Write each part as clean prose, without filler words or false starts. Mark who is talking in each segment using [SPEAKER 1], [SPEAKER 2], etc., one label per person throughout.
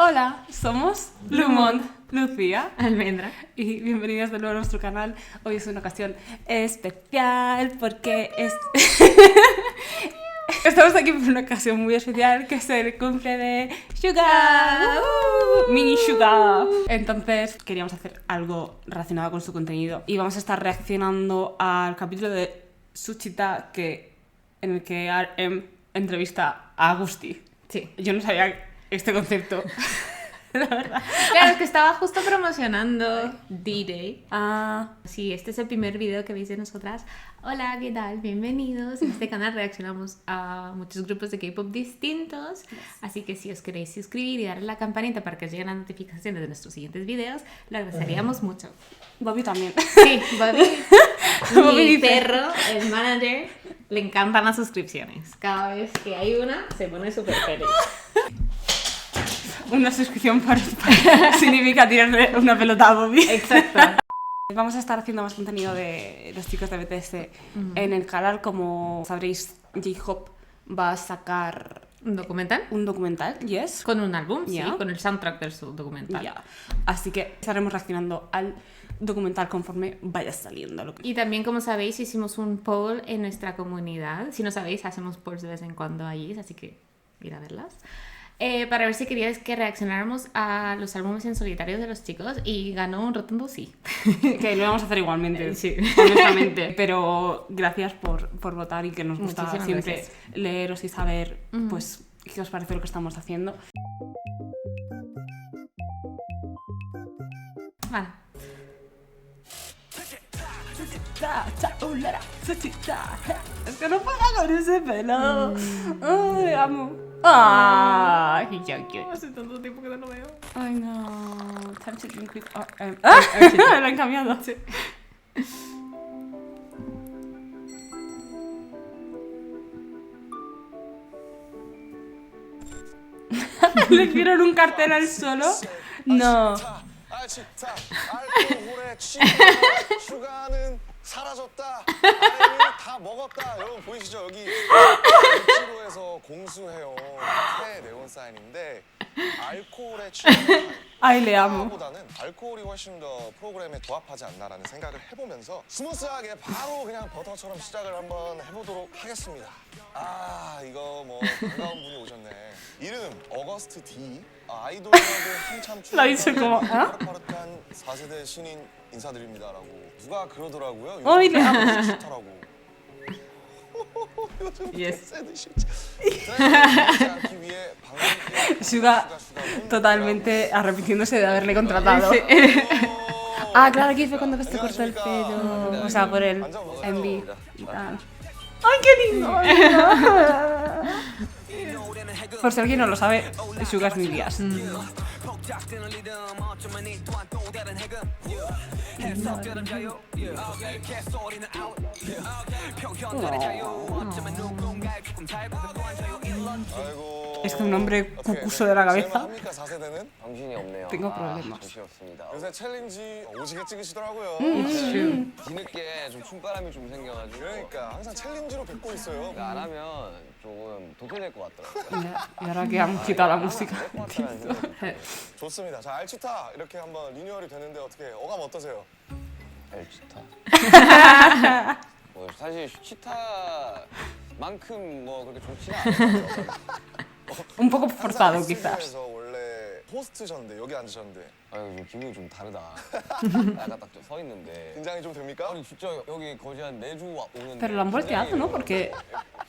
[SPEAKER 1] Hola, somos Lumont, Lucía,
[SPEAKER 2] Almendra.
[SPEAKER 1] y bienvenidos de nuevo a nuestro canal. Hoy es una ocasión especial porque estamos aquí por una ocasión muy especial, que es el cumple de Suga, mini Suga. Entonces queríamos hacer algo relacionado con su contenido y vamos a estar reaccionando al capítulo de Suchita en el que RM entrevista a Agusti.
[SPEAKER 2] Sí.
[SPEAKER 1] Yo no sabía este concepto, la verdad.
[SPEAKER 2] Claro, es que estaba justo promocionando D-Day.
[SPEAKER 1] Ah,
[SPEAKER 2] Sí, este es el primer video que veis de nosotras. Hola, ¿qué tal? Bienvenidos. En este canal reaccionamos a muchos grupos de K-pop distintos. Así que si os queréis suscribir y darle a la campanita para que os lleguen las notificaciones de nuestros siguientes videos, lo agradeceríamos mucho.
[SPEAKER 1] Bobby también.
[SPEAKER 2] Sí, Bobby,
[SPEAKER 1] Bobby
[SPEAKER 2] mi
[SPEAKER 1] dice.
[SPEAKER 2] perro, el manager, le encantan las suscripciones. Cada vez que hay una, se pone súper feliz.
[SPEAKER 1] Una suscripción para significa tirarle una pelota a Bobby.
[SPEAKER 2] Exacto.
[SPEAKER 1] Vamos a estar haciendo más contenido de los chicos de BTS en el canal. Como sabréis, J-Hope va a sacar
[SPEAKER 2] ¿Un documental?
[SPEAKER 1] un documental, yes.
[SPEAKER 2] Con un álbum,
[SPEAKER 1] Ya.
[SPEAKER 2] sí, con el soundtrack de su documental.
[SPEAKER 1] Ya. Así que estaremos reaccionando al documental conforme vaya saliendo.
[SPEAKER 2] Y también, como sabéis, hicimos un poll en nuestra comunidad. Si no sabéis, hacemos polls de vez en cuando allí, así que ir a verlas. Para ver si queríais que reaccionáramos a los álbumes en solitario de los chicos, y ganó un rotundo sí.
[SPEAKER 1] Que lo vamos a hacer igualmente,
[SPEAKER 2] Sí.
[SPEAKER 1] honestamente. Pero gracias por votar, y que nos gusta
[SPEAKER 2] Muchísimas
[SPEAKER 1] siempre
[SPEAKER 2] gracias.
[SPEAKER 1] leeros y saber pues qué os parece lo que estamos haciendo.
[SPEAKER 2] Vale.
[SPEAKER 1] Es que no puedo con ese pelo. Ay, amo. Ay,
[SPEAKER 2] Hace tanto tiempo que no lo veo.
[SPEAKER 1] ay, no. Time to drink with lo han cambiado. Sí. ¿Le dieron un cartel al suelo? No.
[SPEAKER 3] 아치타 알코올에 취해 슈가는 사라졌다 아이는 다 먹었다. 여러분 보이시죠? 여기 육지로에서 공수해온 새 네온 사인인데 알코올에 취한
[SPEAKER 1] Ay, le amo.
[SPEAKER 3] 보다는 알코올이 훨씬 더 프로그램에 부합하지 않나라는 생각을 해보면서 스무스하게 바로 그냥 버터처럼 시작을 한번 해보도록 하겠습니다. 아 이거 뭐 반가운 분이 오셨네. 이름 어거스트 D. 아이돌력을 한참
[SPEAKER 1] 나 이제 그만.
[SPEAKER 3] 파릇파릇한 4세대 신인 인사드립니다라고 누가 그러더라고요.
[SPEAKER 1] 어이, 네.
[SPEAKER 3] 싫더라고. 요즘
[SPEAKER 2] Yes.
[SPEAKER 3] 4세대 싫지. 그러지 않기 위해 방금
[SPEAKER 1] Suga totalmente arrepintiéndose de haberle contratado. Ah, claro, que fue cuando se cortó el pelo. O sea, por el envy y tal. ¡Ay, qué lindo! Por si alguien no lo sabe, Suga es mi Díaz.
[SPEAKER 3] 아이고.
[SPEAKER 1] Es que un hombre cucuso de la cabeza.
[SPEAKER 3] 합니까 4세대는?
[SPEAKER 4] 정신이 없네요.
[SPEAKER 1] Tengo problemas.
[SPEAKER 4] 정신없습니다.
[SPEAKER 3] 요새 챌린지 오지게 찍으시더라고요.
[SPEAKER 4] 뒤늦게 좀 춤바람이 좀 생겨가지고
[SPEAKER 3] 그러니까 항상 챌린지로 뵙고 있어요.
[SPEAKER 4] 이거 안 하면 조금 도태될 것 같더라고요.
[SPEAKER 1] Y ahora que han quitado la música.
[SPEAKER 3] 좋습니다. 자, 알치타 이렇게 한번 리뉴얼이 되는데 어떻게 어감 어떠세요?
[SPEAKER 4] 엘치타. 뭐 사실 슈치타만큼 뭐 그렇게 좋지는 않아요.
[SPEAKER 1] Un poco forzado, quizás.
[SPEAKER 3] 에서 원래 호스트셨는데 여기 앉으셨는데
[SPEAKER 4] 아유 좀 기분이 좀 다르다. 약간 딱 서 있는데.
[SPEAKER 3] 긴장이 좀 됩니까?
[SPEAKER 4] 아니 진짜 여기 거의 한 매주 오는데.
[SPEAKER 1] Pero lo han volteado, ¿no? Porque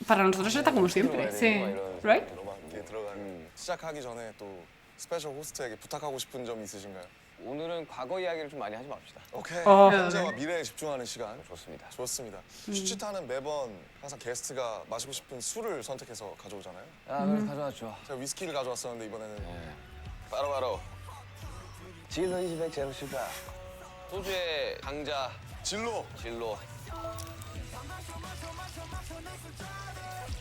[SPEAKER 1] para nosotros está como siempre.
[SPEAKER 2] Sí.
[SPEAKER 1] Right?
[SPEAKER 3] 이렇게 들어가는 시작하기 전에 또 스페셜 호스트에게 부탁하고 싶은 점 있으신가요?
[SPEAKER 4] 오늘은 과거 이야기를 좀 많이 하지 맙시다.
[SPEAKER 3] 오케이.
[SPEAKER 1] 어.
[SPEAKER 3] 현재와 미래에 집중하는 시간.
[SPEAKER 4] 좋습니다.
[SPEAKER 3] 좋습니다. 슈치타는 매번 항상 게스트가 마시고 싶은 술을 선택해서 가져오잖아요.
[SPEAKER 4] 아 그래서 가져왔죠.
[SPEAKER 3] 제가 위스키를 가져왔었는데 이번에는
[SPEAKER 4] 네.
[SPEAKER 3] 바로
[SPEAKER 4] 질러 20백 제로 슈가. 소주의 강자
[SPEAKER 3] 진로.
[SPEAKER 4] 진로.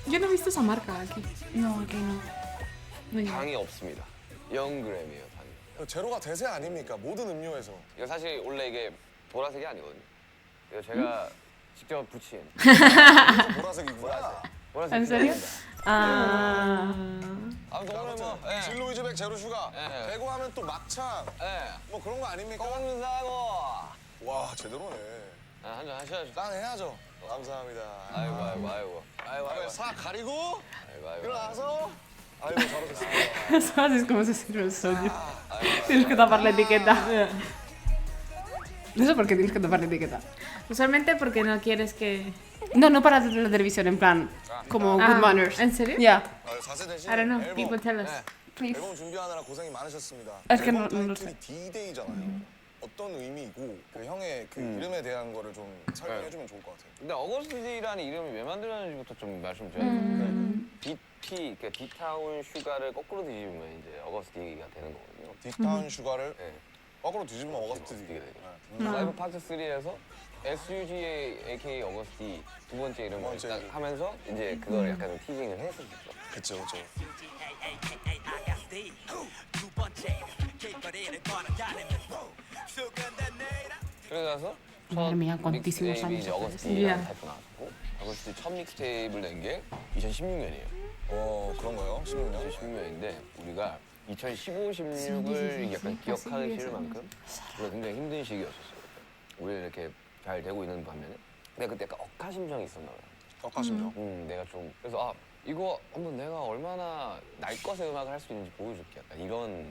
[SPEAKER 2] Yo no he visto esa marca aquí.
[SPEAKER 1] No, aquí no.
[SPEAKER 2] No llego.
[SPEAKER 4] 당이 없습니다. 0g이에요 당이.
[SPEAKER 3] 제로가 대세 아닙니까? 모든 음료에서.
[SPEAKER 4] 이거 사실 원래 이게 보라색이 아니거든요. 이거 제가 직접 붙인
[SPEAKER 3] 보라색이구나.
[SPEAKER 4] 보라색.
[SPEAKER 1] ¿En serio? Ah.
[SPEAKER 4] 아무튼 오늘 뭐 예.
[SPEAKER 3] 진로이즈백 제로 슈가.
[SPEAKER 4] 예.
[SPEAKER 3] 대구 하면 또 막창.
[SPEAKER 4] 예.
[SPEAKER 3] 뭐 그런 거 아닙니까?
[SPEAKER 4] 껌 사고.
[SPEAKER 3] 와 제대로네.
[SPEAKER 4] 한잔 하셔야죠.
[SPEAKER 3] 짠 해야죠. 감사합니다.
[SPEAKER 4] 아이고.
[SPEAKER 3] 싹 가리고
[SPEAKER 4] 아이고.
[SPEAKER 3] 일어나서. 아이고 잘하셨습니다.
[SPEAKER 1] ¿Sabes cómo se sirve el sodio? Tienes que tapar la etiqueta. No sé por qué tienes que tapar la etiqueta.
[SPEAKER 2] Usualmente porque no quieres que...
[SPEAKER 1] No, no para la televisión, en plan, como good manners.
[SPEAKER 2] ¿En serio?
[SPEAKER 1] Ya.
[SPEAKER 3] 4세 대신
[SPEAKER 2] I don't know.
[SPEAKER 3] 앨범,
[SPEAKER 2] People tell us.
[SPEAKER 1] Please.
[SPEAKER 3] 앨범 준비하느라 고생이 많으셨습니다.
[SPEAKER 1] Es que
[SPEAKER 3] 앨범
[SPEAKER 1] no lo
[SPEAKER 3] 타이틀이 D-Day잖아요. 어떤 의미이고 그 형의 그 이름에 대한 거를 좀 설명해주면 좋을 것 같아요.
[SPEAKER 4] 근데 어거스트디라는 이름이 왜 만들었는지부터 좀 말씀드려요. DP, 그러니까 디타운 슈가를 거꾸로 뒤집으면 이제 어거스트디가 되는 거거든요.
[SPEAKER 3] 딥타운 슈가를
[SPEAKER 4] 네.
[SPEAKER 3] 거꾸로 뒤집으면 어거스트 D.
[SPEAKER 4] 어거스트디가 되죠. 라이브 파트 3에서 SUGA AKA 어거스티 두 번째 이름을
[SPEAKER 3] 번째
[SPEAKER 4] 딱
[SPEAKER 3] 이름.
[SPEAKER 4] 하면서 이제 그걸 약간 좀 티징을 했었죠.
[SPEAKER 3] 그쵸 그쵸.
[SPEAKER 4] 그래서
[SPEAKER 1] Madre mía, cuantísimos
[SPEAKER 4] 믹스테이프
[SPEAKER 1] años
[SPEAKER 4] 이제
[SPEAKER 1] hace
[SPEAKER 4] 어거스티라는
[SPEAKER 2] Yeah.
[SPEAKER 4] 타이틀 나왔고 어거스티 첫 믹스테이프를 낸 게 2016년이에요.
[SPEAKER 3] 그런 거요? 16년?
[SPEAKER 4] 2016년인데 우리가 2015, 16을 약간 기억하기 싫을 만큼 우리가 굉장히 힘든 시기였었어요. 우리 이렇게 잘 되고 있는 반면에 내가 그때 약간 억하심정이 있었나 봐요.
[SPEAKER 3] 억하심정.
[SPEAKER 4] 내가 좀 그래서 이거 한번 내가 얼마나 날 것의 음악을 할 수 있는지 보여줄게. 약간 이런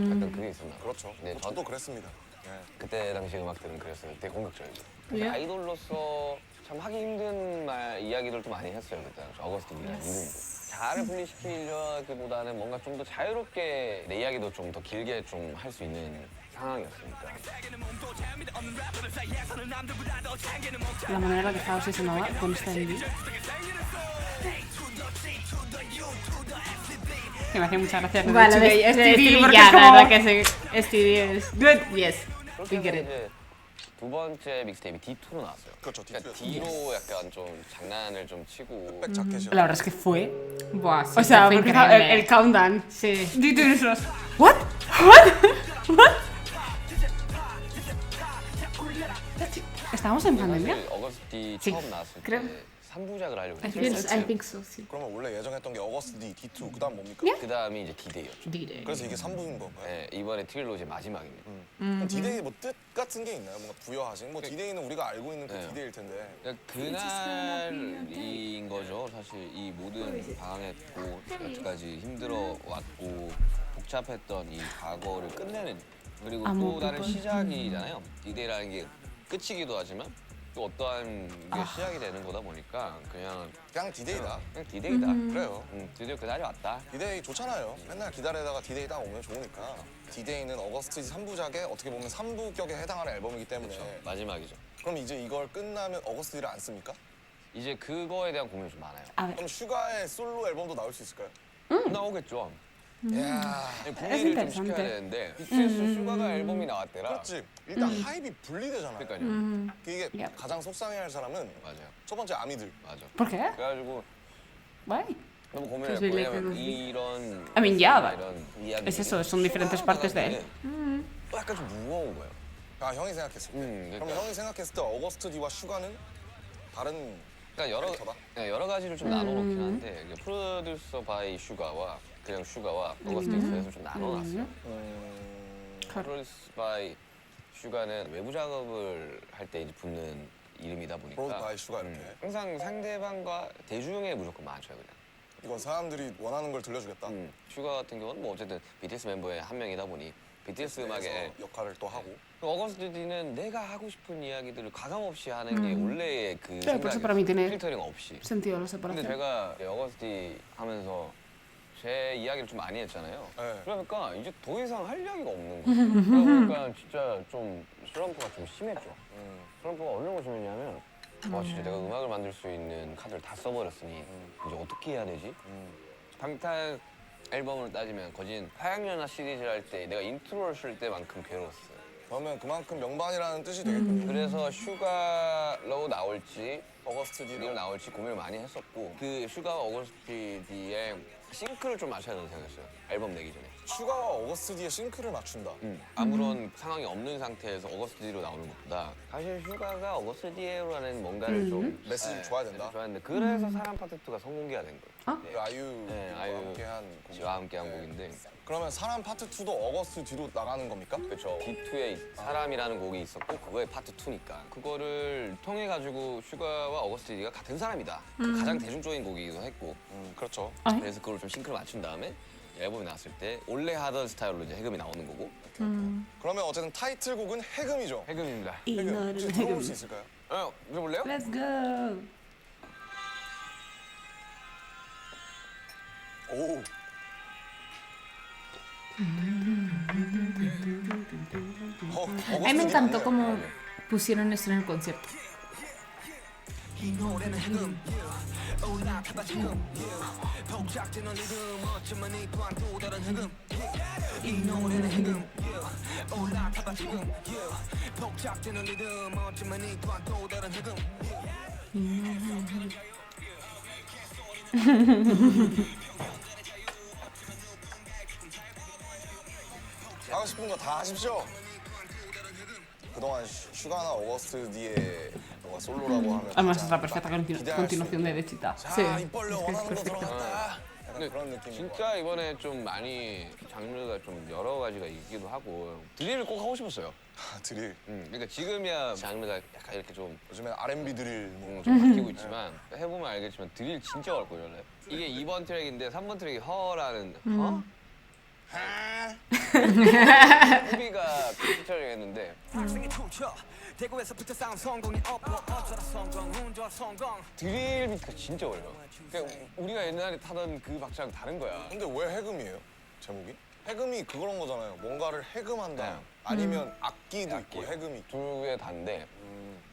[SPEAKER 4] 약간 그게 있었나 봐요.
[SPEAKER 3] 그렇죠.
[SPEAKER 4] 네,
[SPEAKER 3] 저도 그랬습니다. 네.
[SPEAKER 4] 그때 당시 음악들은 그랬어요. 되게 공격적이고.
[SPEAKER 2] 예?
[SPEAKER 4] 아이돌로서 참 하기 힘든 이야기들도 많이 했어요. 그때 어거스틴이라는 이름으로. 자아를 분리시키려기보다는 뭔가 좀 더 자유롭게 내 이야기도 좀 더 길게 좀 할 수 있는 상황이었으니까.
[SPEAKER 1] La manera en la que estaba obsesionada con este MV. Que me hacía mucha gracia. lo de
[SPEAKER 2] Vale,
[SPEAKER 1] Today STD,
[SPEAKER 2] STD,
[SPEAKER 1] porque
[SPEAKER 2] ya,
[SPEAKER 1] es
[SPEAKER 2] la
[SPEAKER 1] como-
[SPEAKER 2] verdad que sí. STD es...
[SPEAKER 1] Good.
[SPEAKER 2] Yes.
[SPEAKER 4] 그렇게
[SPEAKER 2] We get
[SPEAKER 4] 해서
[SPEAKER 2] it.
[SPEAKER 4] 이제 두 번째 믹스테이프 D2로 나왔어요.
[SPEAKER 3] 그렇죠,
[SPEAKER 4] 그러니까
[SPEAKER 3] D2.
[SPEAKER 4] D로 약간 좀 장난을 좀 치고
[SPEAKER 3] 백 자켓이요.
[SPEAKER 1] La verdad es que fue.
[SPEAKER 2] Buah, sí,
[SPEAKER 1] O sea,
[SPEAKER 2] fue
[SPEAKER 1] porque
[SPEAKER 2] increíble.
[SPEAKER 1] el countdown.
[SPEAKER 2] Sí.
[SPEAKER 1] Dito y nosotros. ¿What? ¿What? ¿Estábamos en pandemia?
[SPEAKER 4] 사실 어거스티
[SPEAKER 2] Sí.
[SPEAKER 4] 처음 나왔을
[SPEAKER 2] creo.
[SPEAKER 4] 때 3부작을 하려고
[SPEAKER 1] I
[SPEAKER 4] 했어요.
[SPEAKER 1] think
[SPEAKER 2] I think so, sí.
[SPEAKER 3] 그러면 원래 예정했던 게 어거스트 D, D2, 그다음 뭡니까?
[SPEAKER 1] 예?
[SPEAKER 4] 그 다음이 이제 D-Day였죠.
[SPEAKER 2] D-Day.
[SPEAKER 3] 그래서 이게 3부인 건가요?
[SPEAKER 4] 네, 이번에 트릴로지 마지막입니다.
[SPEAKER 3] 그럼 D-Day 뭐 뜻 같은 게 있나요? 뭔가 부여하신? 뭐 D-Day는 우리가 알고 있는 그
[SPEAKER 4] 네.
[SPEAKER 3] D-Day일 텐데.
[SPEAKER 4] 그러니까 그날인 거죠. 사실 이 모든 방황했고 여태까지 힘들어 왔고 복잡했던 이 과거를 끝내는 그리고
[SPEAKER 1] 아,
[SPEAKER 4] 또
[SPEAKER 1] 뭐,
[SPEAKER 4] 다른
[SPEAKER 1] 그걸.
[SPEAKER 4] 시작이잖아요. 디데이라는 게 끝이기도 하지만 또 어떠한 게 시작이 되는 거다 보니까 그냥
[SPEAKER 3] D-Day다.
[SPEAKER 4] 디데이다.
[SPEAKER 3] 그래요.
[SPEAKER 4] 드디어 그날이 왔다.
[SPEAKER 3] D-Day 좋잖아요. 맨날 기다리다가 D-Day 딱 오면 좋으니까. D-Day는 어거스트 3부작에 어떻게 보면 3부격에 해당하는 앨범이기 때문에.
[SPEAKER 4] 마지막이죠.
[SPEAKER 3] 그럼 이제 이걸 끝나면 어거스트 D를 안 씁니까?
[SPEAKER 4] 이제 그거에 대한 고민이 좀 많아요.
[SPEAKER 1] A ver.
[SPEAKER 3] 그럼 슈가의 솔로 앨범도 나올 수 있을까요?
[SPEAKER 4] 나오겠죠.
[SPEAKER 3] 이야.
[SPEAKER 4] 분위기를 좀
[SPEAKER 1] interesante.
[SPEAKER 4] 시켜야 되는데 BTS 슈가가 앨범이 나왔대라.
[SPEAKER 3] 그렇지. 일단 하이비 분리되잖아요.
[SPEAKER 4] 그러니까요.
[SPEAKER 3] 이게
[SPEAKER 1] Yep.
[SPEAKER 3] 가장 속상해할 사람은
[SPEAKER 4] 맞아요.
[SPEAKER 3] 첫 번째 아미들.
[SPEAKER 4] 맞아.
[SPEAKER 1] ¿Por qué?
[SPEAKER 4] 그래가지고
[SPEAKER 1] Why?
[SPEAKER 4] 너무 고민을
[SPEAKER 2] Pues
[SPEAKER 4] 했고
[SPEAKER 2] really
[SPEAKER 4] 왜냐면
[SPEAKER 2] good.
[SPEAKER 4] 이런
[SPEAKER 1] I mean, yeah,
[SPEAKER 4] 이런 이야기
[SPEAKER 1] es eso, son diferentes partes de él.
[SPEAKER 4] 또 약간 좀 무거운 거예요.
[SPEAKER 3] 아 형이 생각했을 때. 그럼
[SPEAKER 4] 그러니까,
[SPEAKER 3] 형이 생각했을 때 어거스트 D와 슈가는 다른
[SPEAKER 4] 그러니까
[SPEAKER 3] 캐릭터다?
[SPEAKER 4] 여러 가지를 좀 나눠놓긴 한데 이게 프로듀서 바이 슈가와 그냥 슈가와 어거스티스에서 좀 나눠놨어요. 프로듀스 바이 슈가는 외부 작업을 할 때 이제 붙는 이름이다 보니까
[SPEAKER 3] 프로듀스 바이 슈가 이렇게.
[SPEAKER 4] 항상 상대방과 대중에 무조건 맞춰요 그냥.
[SPEAKER 3] 이건 사람들이 원하는 걸 들려주겠다.
[SPEAKER 4] 슈가 같은 경우는 뭐 어쨌든 BTS 멤버의 한 명이다 보니 BTS 음악에
[SPEAKER 3] 그래서 역할을 또 하고.
[SPEAKER 4] 어거스트 D는 내가 하고 싶은 이야기들을 가감 없이 하는 게 원래의 그
[SPEAKER 1] Claro, por eso para mí tiene
[SPEAKER 4] 필터링 없이.
[SPEAKER 1] sentido la
[SPEAKER 4] 근데
[SPEAKER 1] separación.
[SPEAKER 4] 제가 어거스트 D 하면서 제 이야기를 좀 많이 했잖아요.
[SPEAKER 3] 네.
[SPEAKER 4] 그러니까 이제 더 이상 할 이야기가 없는 거예요. 그러니까 진짜 좀 슬럼프가 좀 심했죠. 슬럼프가 어느 정도 심했냐면 와 진짜 내가 음악을 만들 수 있는 카드를 다 써버렸으니 이제 어떻게 해야 되지? 방탄 앨범을 따지면 거진 화양연화 시리즈를 할 때 내가 인트로를 쓸 때만큼 괴로웠어요.
[SPEAKER 3] 그러면 그만큼 명반이라는 뜻이 되겠군요.
[SPEAKER 4] 그래서 슈가로 나올지
[SPEAKER 3] 어거스트 D로
[SPEAKER 4] D로 나올지 고민을 많이 했었고 그 슈가와 어거스트 D의 싱크를 좀 맞춰야 된다고 생각했어요. 앨범 내기 전에.
[SPEAKER 3] 슈가와 어거스트 D의 싱크를 맞춘다.
[SPEAKER 4] 아무런 상황이 없는 상태에서 어거스트 D로 나오는 것보다 사실 슈가가 어거스트 D로라는 뭔가를 좀
[SPEAKER 3] 메시지를 줘야 된다?
[SPEAKER 4] 줘야 되는데 그래서 사람 파트 2가 성공기가 된 거예요.
[SPEAKER 3] 그 아이유와
[SPEAKER 4] 네, 아이유
[SPEAKER 3] 함께한
[SPEAKER 4] 씨와 함께한 곡인데
[SPEAKER 3] 그러면 사람 파트 2도 어거스트 뒤로 나가는 겁니까?
[SPEAKER 4] 그렇죠. D2에 사람이라는 곡이 있었고 그거의 파트 2니까 그거를 통해 가지고 슈가와 어거스티디가 같은 사람이다. 가장 대중적인 곡이기도 했고
[SPEAKER 3] 그렇죠.
[SPEAKER 4] 그래서 그걸 좀 싱크를 맞춘 다음에 앨범이 나왔을 때 원래 하던 스타일로 이제 해금이 나오는 거고
[SPEAKER 3] 그러면 어쨌든 타이틀곡은 해금이죠.
[SPEAKER 4] 해금입니다.
[SPEAKER 1] 이
[SPEAKER 3] 해금.
[SPEAKER 1] 노래는
[SPEAKER 3] 혹시 들어볼
[SPEAKER 1] 해금.
[SPEAKER 3] 수 있을까요?
[SPEAKER 4] 들어볼래요?
[SPEAKER 1] Let's go.
[SPEAKER 3] 오.
[SPEAKER 2] A mí me encantó cómo pusieron esto en el concierto.
[SPEAKER 3] 하고 싶은 거 다 하십시오. 그동안 슈가나 어거스트디의 뭔가 솔로라고 하면
[SPEAKER 1] Además es
[SPEAKER 3] 가장
[SPEAKER 1] la perfecta
[SPEAKER 3] 기대할 수
[SPEAKER 1] continuación de
[SPEAKER 3] 있는
[SPEAKER 1] Dechita.
[SPEAKER 3] 자,
[SPEAKER 2] Sí,
[SPEAKER 3] 입 벌려
[SPEAKER 2] es que es
[SPEAKER 3] 원하는 거
[SPEAKER 2] perfecto.
[SPEAKER 3] 들어갔다. 약간
[SPEAKER 4] 근데
[SPEAKER 3] 그런 느낌인 것
[SPEAKER 4] 진짜 이번에 좀 많이 장르가 좀 여러 가지가 있기도 하고 드릴을 꼭 하고 싶었어요.
[SPEAKER 3] 같아. 드릴.
[SPEAKER 4] 그러니까 지금이야 장르가 약간 이렇게 좀
[SPEAKER 3] 요즘엔 R&B 드릴 뭐
[SPEAKER 4] 좀 바뀌고 있지만 해보면 알겠지만 드릴 진짜 어렵거든요. 이게 2번 트랙인데 3번 트랙이 허라는 허? 후비가 피처링 했는데 드릴 비트가 진짜 어려워. 그러니까 우리가 옛날에 타던 그 박자랑 다른 거야.
[SPEAKER 3] 근데 왜 해금이에요? 제목이? 해금이 그런 거잖아요. 뭔가를 해금한다.
[SPEAKER 4] 네.
[SPEAKER 3] 아니면 악기도 있고
[SPEAKER 4] 악기.
[SPEAKER 3] 해금이.
[SPEAKER 4] 둘의 단데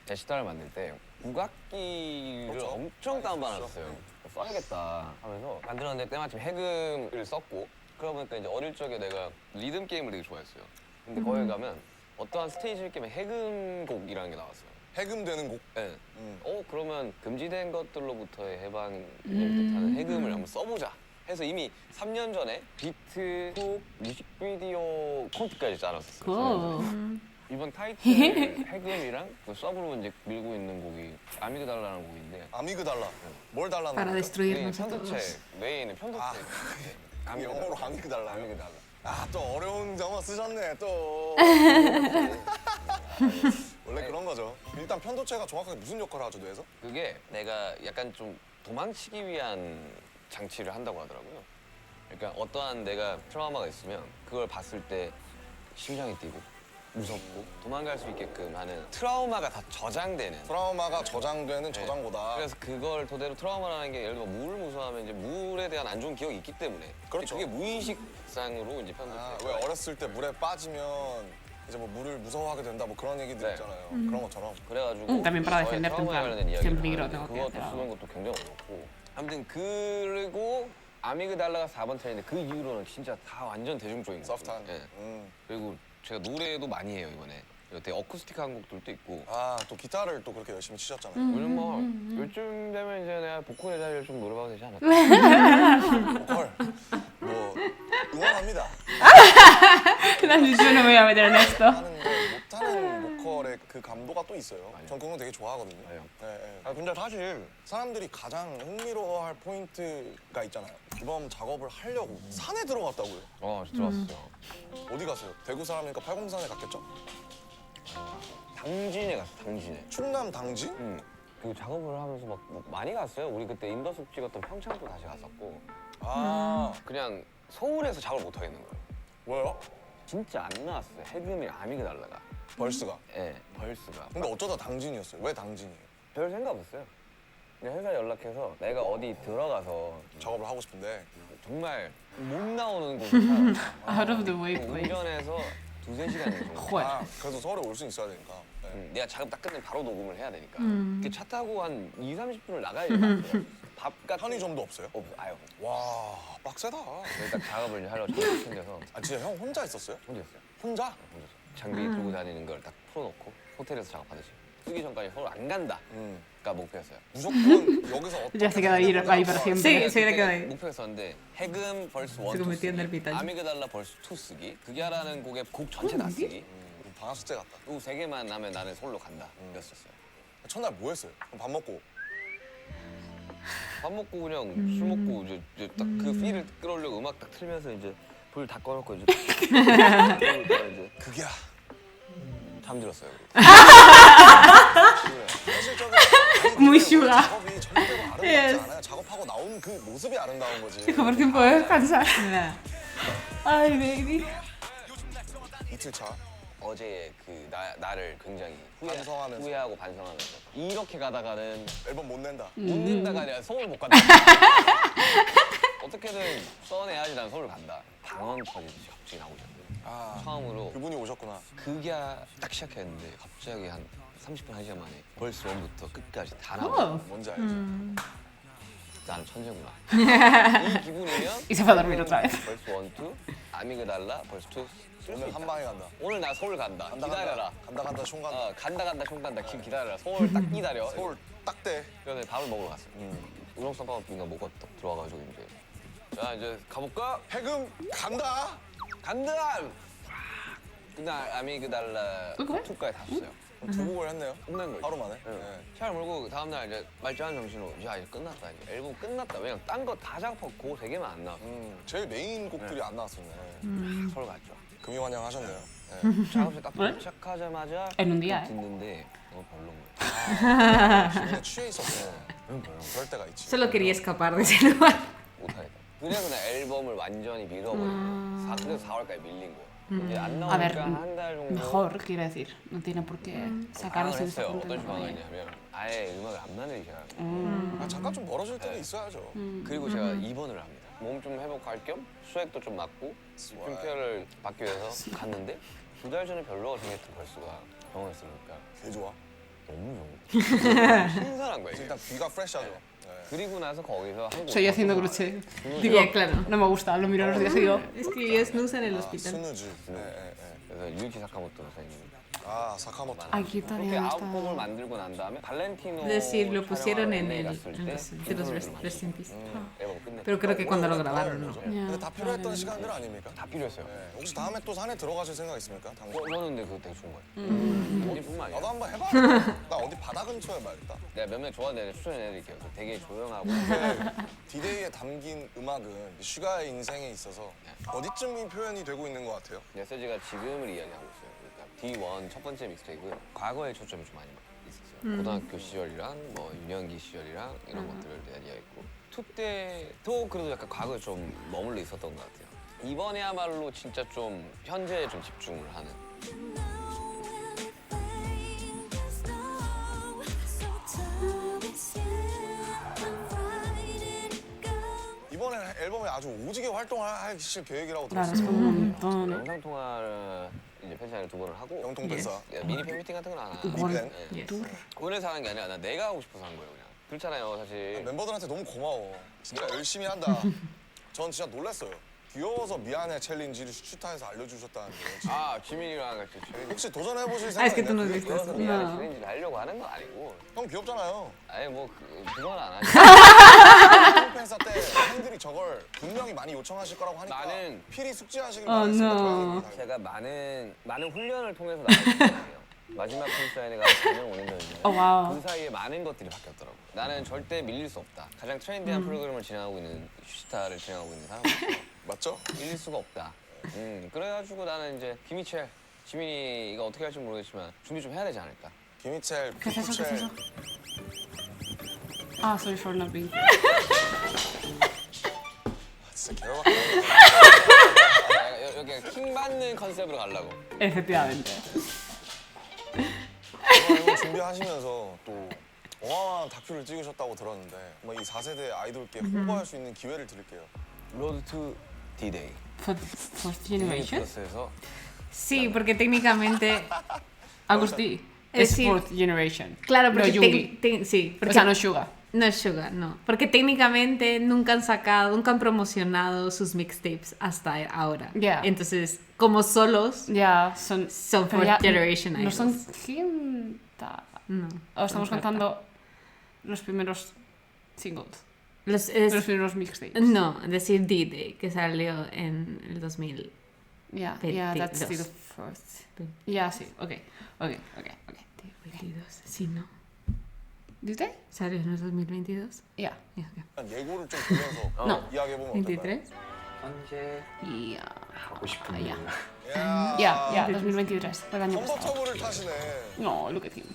[SPEAKER 4] 데시타를 만들 때 국악기를
[SPEAKER 3] 그렇죠.
[SPEAKER 4] 엄청 다운받았어요. 써야겠다 하면서 만들었는데 때마침 해금을 썼고 그러다 보니까 이제 어릴 적에 내가 리듬 게임을 되게 좋아했어요. 근데 거기 가면 어떠한 스테이지 게임에 해금곡이라는 게 나왔어요.
[SPEAKER 3] 해금되는 곡.
[SPEAKER 4] 네.
[SPEAKER 3] 음.
[SPEAKER 4] 그러면 금지된 것들로부터의 해방을 뜻하는 해금을 한번 써보자 해서 이미 3년 전에 비트, 훅, 뮤직비디오 콘트까지 짜놨었어요.
[SPEAKER 1] Cool.
[SPEAKER 4] 이번 타이틀 해금이랑 그 서브로 이제 밀고 있는 곡이 아미그달라라는 곡인데
[SPEAKER 3] 아미그 달라. 뭘 달라는
[SPEAKER 2] Para
[SPEAKER 3] 거죠?
[SPEAKER 4] 우리
[SPEAKER 2] destruirnos a
[SPEAKER 4] 편도체
[SPEAKER 2] todos.
[SPEAKER 4] 뇌에 있는 편도체
[SPEAKER 3] 영어로 아미그 달라.
[SPEAKER 4] 아미그달라.
[SPEAKER 3] 아, 또 어려운 영어 쓰셨네, 또. 원래 그런 거죠. 일단 편도체가 정확하게 무슨 역할을 하죠, 뇌에서?
[SPEAKER 4] 그게 내가 약간 좀 도망치기 위한 장치를 한다고 하더라고요. 그러니까 어떠한 내가 트라우마가 있으면 그걸 봤을 때 심장이 뛰고 무섭고 도망갈 수 있게끔 하는 트라우마가 다 저장되는.
[SPEAKER 3] 트라우마가 저장되는 저장고다.
[SPEAKER 4] 그래서 그걸 토대로 트라우마라는 게 예를 들어 물을 무서워하면 이제 물에 대한 안 좋은 기억이 있기 때문에
[SPEAKER 3] 그렇죠.
[SPEAKER 4] 그게 무의식상으로 이제 편도체.
[SPEAKER 3] 아, 왜 어렸을 때 물에 빠지면 이제 뭐 물을 무서워하게 된다 뭐 그런 얘기들
[SPEAKER 4] 네.
[SPEAKER 3] 있잖아요. 그런 것처럼.
[SPEAKER 4] 그래가지고
[SPEAKER 1] También para
[SPEAKER 4] 저의
[SPEAKER 1] defenderte, en
[SPEAKER 4] 트라우마에
[SPEAKER 1] plan,
[SPEAKER 4] 관련된 이야기를
[SPEAKER 1] siempre peligro,
[SPEAKER 4] 하는데
[SPEAKER 1] tengo que
[SPEAKER 4] 그것도
[SPEAKER 1] hacer
[SPEAKER 4] 쓰는 것도 굉장히 어렵고 아무튼 그리고 아미그달라가 4번 트랙인데 그 이후로는 진짜 다 완전 대중적인 곡.
[SPEAKER 3] 소프트한.
[SPEAKER 4] 예. 그리고 제가 노래도 많이 해요 이번에. 되게 어쿠스틱한 곡들도 있고.
[SPEAKER 3] 아, 또 기타를 또 그렇게 열심히 치셨잖아요.
[SPEAKER 4] 요즘 뭐 요즘 되면 이제 내가 보컬의 자리를 좀 노려봐도 되지 않을까?
[SPEAKER 3] 보컬. 뭐 응원합니다.
[SPEAKER 1] Yo no me voy a meter en esto.
[SPEAKER 3] 하는데 못하는 보컬의 그 감도가 또 있어요. 전 그런 거 되게 좋아하거든요.
[SPEAKER 4] 맞아요.
[SPEAKER 3] 네, 네. 아, 근데 사실 사람들이 가장 흥미로워할 포인트가 있잖아요. 이번 작업을 하려고 산에 들어갔다고요.
[SPEAKER 4] 들어왔어요.
[SPEAKER 3] 어디 갔어요? 대구 사람이니까 팔공산에 갔겠죠?
[SPEAKER 4] 당진에 갔어, 당진에.
[SPEAKER 3] 충남 당진?
[SPEAKER 4] 그리고 작업을 하면서 막 많이 갔어요. 우리 그때 인더숙 찍었던 평창도 다시 갔었고.
[SPEAKER 3] 아,
[SPEAKER 4] 그냥 서울에서 작업을 못 하겠는 거예요.
[SPEAKER 3] 왜요?
[SPEAKER 4] 진짜 안 나왔어요. 해금이 아미그달라가.
[SPEAKER 3] 벌스가.
[SPEAKER 4] 예, 벌스가.
[SPEAKER 3] 근데 어쩌다 당진이었어요? 왜 당진이에요?
[SPEAKER 4] 별 생각 없었어요. 그냥 회사에 연락해서 내가 어디 들어가서
[SPEAKER 3] 작업을 하고 싶은데
[SPEAKER 4] 정말 못 나오는 곳을 살아요.
[SPEAKER 1] Out of the way, please.
[SPEAKER 4] 운전해서 2~3시간 정도.
[SPEAKER 1] Joder.
[SPEAKER 3] 아, 그래서 서울에 올 수 있어야 되니까. 네.
[SPEAKER 4] 내가 작업 딱 끝내면 바로 녹음을 해야 되니까. 그 차 타고 한 2~30분을 나가야 돼요. 밥 같은
[SPEAKER 3] 편의점도 없어요?
[SPEAKER 4] 아유.
[SPEAKER 3] 와, 빡세다.
[SPEAKER 4] 그래서 딱 작업을 이제 하려고 장비 챙겨서
[SPEAKER 3] 아, 진짜 형 혼자 있었어요?
[SPEAKER 4] 혼자였어요.
[SPEAKER 3] 혼자?
[SPEAKER 4] 혼자서. 장비 들고 다니는 걸 딱 풀어놓고 호텔에서 작업하듯이. 쓰기 전까지 서울 안 간다가 목표였어요.
[SPEAKER 3] 무조건 여기서 어떻게
[SPEAKER 1] Ya se queda ahí para siempre.
[SPEAKER 2] Sí,
[SPEAKER 4] 그때
[SPEAKER 2] se le queda ahí.
[SPEAKER 4] 목표였었는데 해금 벌스 1,
[SPEAKER 2] Se
[SPEAKER 4] 2
[SPEAKER 2] convirtió en el
[SPEAKER 4] 쓰기,
[SPEAKER 2] vital.
[SPEAKER 4] 아미그달라 벌스 2 쓰기, 그게라는 곡의 곡 전체 다 쓰기,
[SPEAKER 3] 방학 숙제 같다.
[SPEAKER 4] 요 3개만 하면 나는 솔로 간다 였었어요.
[SPEAKER 3] 첫날 뭐 했어요? 그럼 밥 먹고
[SPEAKER 4] 밥 먹고 그냥 술 먹고 이제 딱 그 필을 끌어올려고 음악 딱 틀면서 이제 불 다 꺼놓고 이제 이제
[SPEAKER 3] 극이야.
[SPEAKER 4] 잠들었어요.
[SPEAKER 3] 현실적으로
[SPEAKER 1] Muy sugar.
[SPEAKER 3] 작업이 절대로 아름답지
[SPEAKER 1] Yes.
[SPEAKER 3] 않아요. 작업하고 나온 그 모습이 아름다운 거지.
[SPEAKER 1] Chico, por fin puedo descansar.
[SPEAKER 2] Ya.
[SPEAKER 1] Ay, baby.
[SPEAKER 3] 이틀 차.
[SPEAKER 4] 어제 그 나를 굉장히
[SPEAKER 3] 반성하면서.
[SPEAKER 4] 후회하고 반성하면서 이렇게 가다가는
[SPEAKER 3] 앨범 못 낸다.
[SPEAKER 4] 못 낸다가 아니라 서울 못 간다. 어떻게든 써내야지 난 서울 간다. 방언 터지듯이 갑자기 나오잖아요.
[SPEAKER 3] 아,
[SPEAKER 4] 처음으로
[SPEAKER 3] 그분이 오셨구나.
[SPEAKER 4] 극야 딱 시작했는데 갑자기 한 30분, 1시간 만에 벌스 1부터 끝까지 다 나와.
[SPEAKER 1] Oh.
[SPEAKER 3] 뭔지 알지?
[SPEAKER 4] 나는 천재구나. 이 기분이면
[SPEAKER 1] Y se fue a dormir otra vez.
[SPEAKER 4] 벌스 1, 2, 아미그달라, 벌스 2 쓸 수
[SPEAKER 3] 오늘
[SPEAKER 4] 있다.
[SPEAKER 3] 한 방에 간다.
[SPEAKER 4] 오늘 나 서울 간다. 기다려라.
[SPEAKER 3] 간다 총 간다.
[SPEAKER 4] 간다 총 간다. 기다려라. 서울 딱 기다려.
[SPEAKER 3] 서울 딱 대.
[SPEAKER 4] 그래서 밥을 먹으러 갔어요. 우렁쌈밥인가 먹고 딱 들어와가지고 이제 자 이제 가볼까?
[SPEAKER 3] 해금 간다.
[SPEAKER 4] 간다. 그날 아미그달라
[SPEAKER 1] 그거요?
[SPEAKER 4] 2까지 다 썼어요.
[SPEAKER 3] 두 곡을 했네요.
[SPEAKER 4] 끝난 거지.
[SPEAKER 3] 하루 만에.
[SPEAKER 4] 응.
[SPEAKER 3] 네.
[SPEAKER 4] 차 몰고 다음날 이제 말짱한 정신으로 야 이제 끝났다 이제 앨범 끝났다. 왜냐면 딴 거 다 작업하고 그거 되게만 안 나왔어.
[SPEAKER 3] 제일 메인 곡들이 안 나왔었네.
[SPEAKER 4] 서울 갔죠.
[SPEAKER 3] 금이환영 하셨네요. 네.
[SPEAKER 4] 작업실 딱 도착하자마자
[SPEAKER 1] En un día,
[SPEAKER 4] 딱
[SPEAKER 1] ¿eh?
[SPEAKER 4] 듣는데 너무 별로인 거야.
[SPEAKER 3] 기분에 취해 있었어.
[SPEAKER 4] 너무 별로인 거야.
[SPEAKER 3] 그럴 때가 있지.
[SPEAKER 2] Solo quería escapar de ese lugar.
[SPEAKER 4] 못하겠다. 그래서 나 앨범을 완전히 밀어버린 거야. 그래서 4월까지 밀린 거야. 이제 안
[SPEAKER 1] A ver,
[SPEAKER 4] 나오니까 한 달 정도
[SPEAKER 1] mejor, quiero decir. No tiene por qué sacarlo
[SPEAKER 4] 방황을
[SPEAKER 1] sin estar
[SPEAKER 4] 했어요. 어떤
[SPEAKER 1] contento con ello.
[SPEAKER 4] 방황이냐면 아예 음악을 안 만들기 시작하는
[SPEAKER 3] 아, 잠깐 좀 멀어질 때가 있어야죠.
[SPEAKER 4] 그리고 제가 입원을 합니다. 몸 좀 회복할 겸 수액도 좀 맞고 균표를 받기 위해서 갔는데 2달 전에 별로가 생겼던 벌수가 병원에 있으니까
[SPEAKER 3] 개 좋아.
[SPEAKER 4] 너무 좋은 신선한 거예요. 이게.
[SPEAKER 3] 일단 귀가 프레시하죠. 네.
[SPEAKER 4] 그리고 나서 거기서 한국
[SPEAKER 1] Estoy haciendo crochet. Digo,
[SPEAKER 2] Ya, claro.
[SPEAKER 1] no me gusta, lo miro los días y digo,
[SPEAKER 2] Es que yo snooze en el
[SPEAKER 3] 아,
[SPEAKER 2] hospital.
[SPEAKER 3] 스누즈. 네, 네, 네.
[SPEAKER 4] 그래서 유이치 사카모토 선생님
[SPEAKER 3] 아, 사카모토.
[SPEAKER 1] aquí
[SPEAKER 4] 그렇게
[SPEAKER 1] todavía no
[SPEAKER 4] 9곡을
[SPEAKER 1] está.
[SPEAKER 4] 만들고 난 다음에 발렌티노
[SPEAKER 2] Es decir, lo pusieron en
[SPEAKER 4] 촬영하러
[SPEAKER 2] el
[SPEAKER 4] 갔을 때
[SPEAKER 2] de los Rest in Peace.
[SPEAKER 4] 앨범 끝냈죠.
[SPEAKER 2] Pero creo que cuando lo grabaron, ¿no?
[SPEAKER 3] 근데 다 필요했던 시간들 아닙니까?
[SPEAKER 4] 다 필요했어요.
[SPEAKER 3] 네. 혹시 다음에 또 산에 들어가실 생각 있습니까? 당장.
[SPEAKER 4] 저는 근데 그거 되게 좋은 거예요. 어디뿐만 아니라
[SPEAKER 3] 나도 한번 해봐. 나 어디 바다 근처에 말겠다.
[SPEAKER 4] 내가 몇몇 좋아하는 애들 추천해드릴게요. 되게 조용하고
[SPEAKER 3] 디데이에 담긴 음악은 슈가의 인생에 있어서 어디쯤이 표현이 되고 있는 것 같아요?
[SPEAKER 4] 메시지가 지금을 이야기하고 있어요. 그러니까 D1 첫 번째 믹스테이크는 과거에 초점이 좀 많이 있었어요. 고등학교 시절이랑 뭐 유년기 시절이랑 이런 것들을 대한 이야기했고 2 때도 그래도 약간 과거에 좀 머물러 있었던 것 같아요. 이번에야말로 진짜 좀 현재에 좀 집중을 하는
[SPEAKER 3] 이번에 앨범에 아주 오지게 활동하실 계획이라고
[SPEAKER 1] Claro, es
[SPEAKER 3] 들었어요.
[SPEAKER 1] como un montón.
[SPEAKER 4] 영상 통화를 이제 팬사인을 2번을 하고
[SPEAKER 3] 영통 팬사.
[SPEAKER 4] 미니 팬미팅 같은 건 안 하고
[SPEAKER 3] 미팬.
[SPEAKER 2] Yes.
[SPEAKER 4] 그래서 하는 게 아니라 내가 하고 싶어서 한 거예요 그냥. 그렇잖아요 사실.
[SPEAKER 3] 멤버들한테 너무 고마워. 진짜 열심히 한다. 전 진짜 놀랐어요. 귀여워서 미안해 챌린지를 슈타에서 알려주셨다는데
[SPEAKER 4] 아 지민이랑 같이 챌린지.
[SPEAKER 3] 혹시 도전해보실
[SPEAKER 2] Ah,
[SPEAKER 3] 생각
[SPEAKER 2] es que tú no
[SPEAKER 3] 있나요?
[SPEAKER 2] viste eso.
[SPEAKER 4] 그래서 미안해 챌린지를 하려고 하는 건 아니고.
[SPEAKER 3] 형 귀엽잖아요.
[SPEAKER 4] 아예 뭐 그건 안 하지.
[SPEAKER 3] 팬사 때 팬들이 저걸 분명히 많이 요청하실 거라고 하니까
[SPEAKER 4] 나는-
[SPEAKER 3] 필히 숙지하시길
[SPEAKER 1] Oh,
[SPEAKER 3] 바라겠습니다.
[SPEAKER 1] no.
[SPEAKER 4] 제가 많은 훈련을 통해서 나왔기 때문에요. 마지막 팬사인회 가서 반응 올리면요.
[SPEAKER 1] Oh, wow.
[SPEAKER 4] 그 사이에 많은 것들이 바뀌었더라고. 나는 절대 밀릴 수 없다. 가장 트렌디한 프로그램을 진행하고 있는 슈스타를 진행하고 있는 사람으로서
[SPEAKER 3] 맞죠?
[SPEAKER 4] 밀릴 수가 없다. 그래가지고 나는 이제 김희철, 지민이가 어떻게 할지 모르겠지만 준비 좀 해야 되지 않을까.
[SPEAKER 3] 김희철,
[SPEAKER 1] ¿Qué es eso? ¿Qué es eso? Ah, sorry for not being.
[SPEAKER 3] 진짜 개열받게.
[SPEAKER 4] 여기 킹 받는 컨셉으로 가려고.
[SPEAKER 1] Efectivamente.
[SPEAKER 3] 이거 준비하시면서 또 어마어마한 다큐를 찍으셨다고 들었는데 뭐 이 4세대 아이돌께 홍보할 수 있는 기회를 드릴게요.
[SPEAKER 4] 로드 투 D-Day.
[SPEAKER 1] Fourth Generation.
[SPEAKER 4] 플러스에서
[SPEAKER 2] Sí, porque técnicamente.
[SPEAKER 1] Agustí.
[SPEAKER 2] Es
[SPEAKER 1] Es
[SPEAKER 2] decir,
[SPEAKER 1] Fourth Generation.
[SPEAKER 2] Claro,
[SPEAKER 1] No
[SPEAKER 2] porque
[SPEAKER 1] Yoongi.
[SPEAKER 2] sí,
[SPEAKER 1] O
[SPEAKER 2] porque
[SPEAKER 1] sea, no Suga.
[SPEAKER 2] no es Suga, no. Porque técnicamente nunca han promocionado sus mixtapes hasta ahora.
[SPEAKER 1] Ya.
[SPEAKER 2] Entonces, como solos,
[SPEAKER 1] Ya, son.
[SPEAKER 2] son
[SPEAKER 1] pero
[SPEAKER 2] Fourth
[SPEAKER 1] ya
[SPEAKER 2] Generation
[SPEAKER 1] No
[SPEAKER 2] idols.
[SPEAKER 1] son quinta.
[SPEAKER 2] No.
[SPEAKER 1] O estamos
[SPEAKER 2] no,
[SPEAKER 1] contando los primeros singles.
[SPEAKER 2] Los,
[SPEAKER 1] Los primeros mixtapes.
[SPEAKER 2] no, es decir, D-Day, que salió en el 2000.
[SPEAKER 1] Yeah,
[SPEAKER 2] Ve-
[SPEAKER 1] yeah,
[SPEAKER 2] ve-
[SPEAKER 1] that's
[SPEAKER 2] dos.
[SPEAKER 1] still fourth. Yeah, sí, ok.
[SPEAKER 2] Sí, no.
[SPEAKER 1] ¿Did they?
[SPEAKER 2] ¿Salió en el 2022?
[SPEAKER 1] Yeah.
[SPEAKER 2] Yeah, okay.
[SPEAKER 3] 예고를 좀 보면서
[SPEAKER 1] No.
[SPEAKER 3] 이야기해보면 어떨까요?
[SPEAKER 2] 23?
[SPEAKER 4] 현재
[SPEAKER 1] Yeah.
[SPEAKER 4] 하고 싶은
[SPEAKER 1] 야.
[SPEAKER 4] 일은
[SPEAKER 1] Ya, 2023, fue el año pasado.
[SPEAKER 3] 컨버터블을 타시네.
[SPEAKER 1] No, look at him.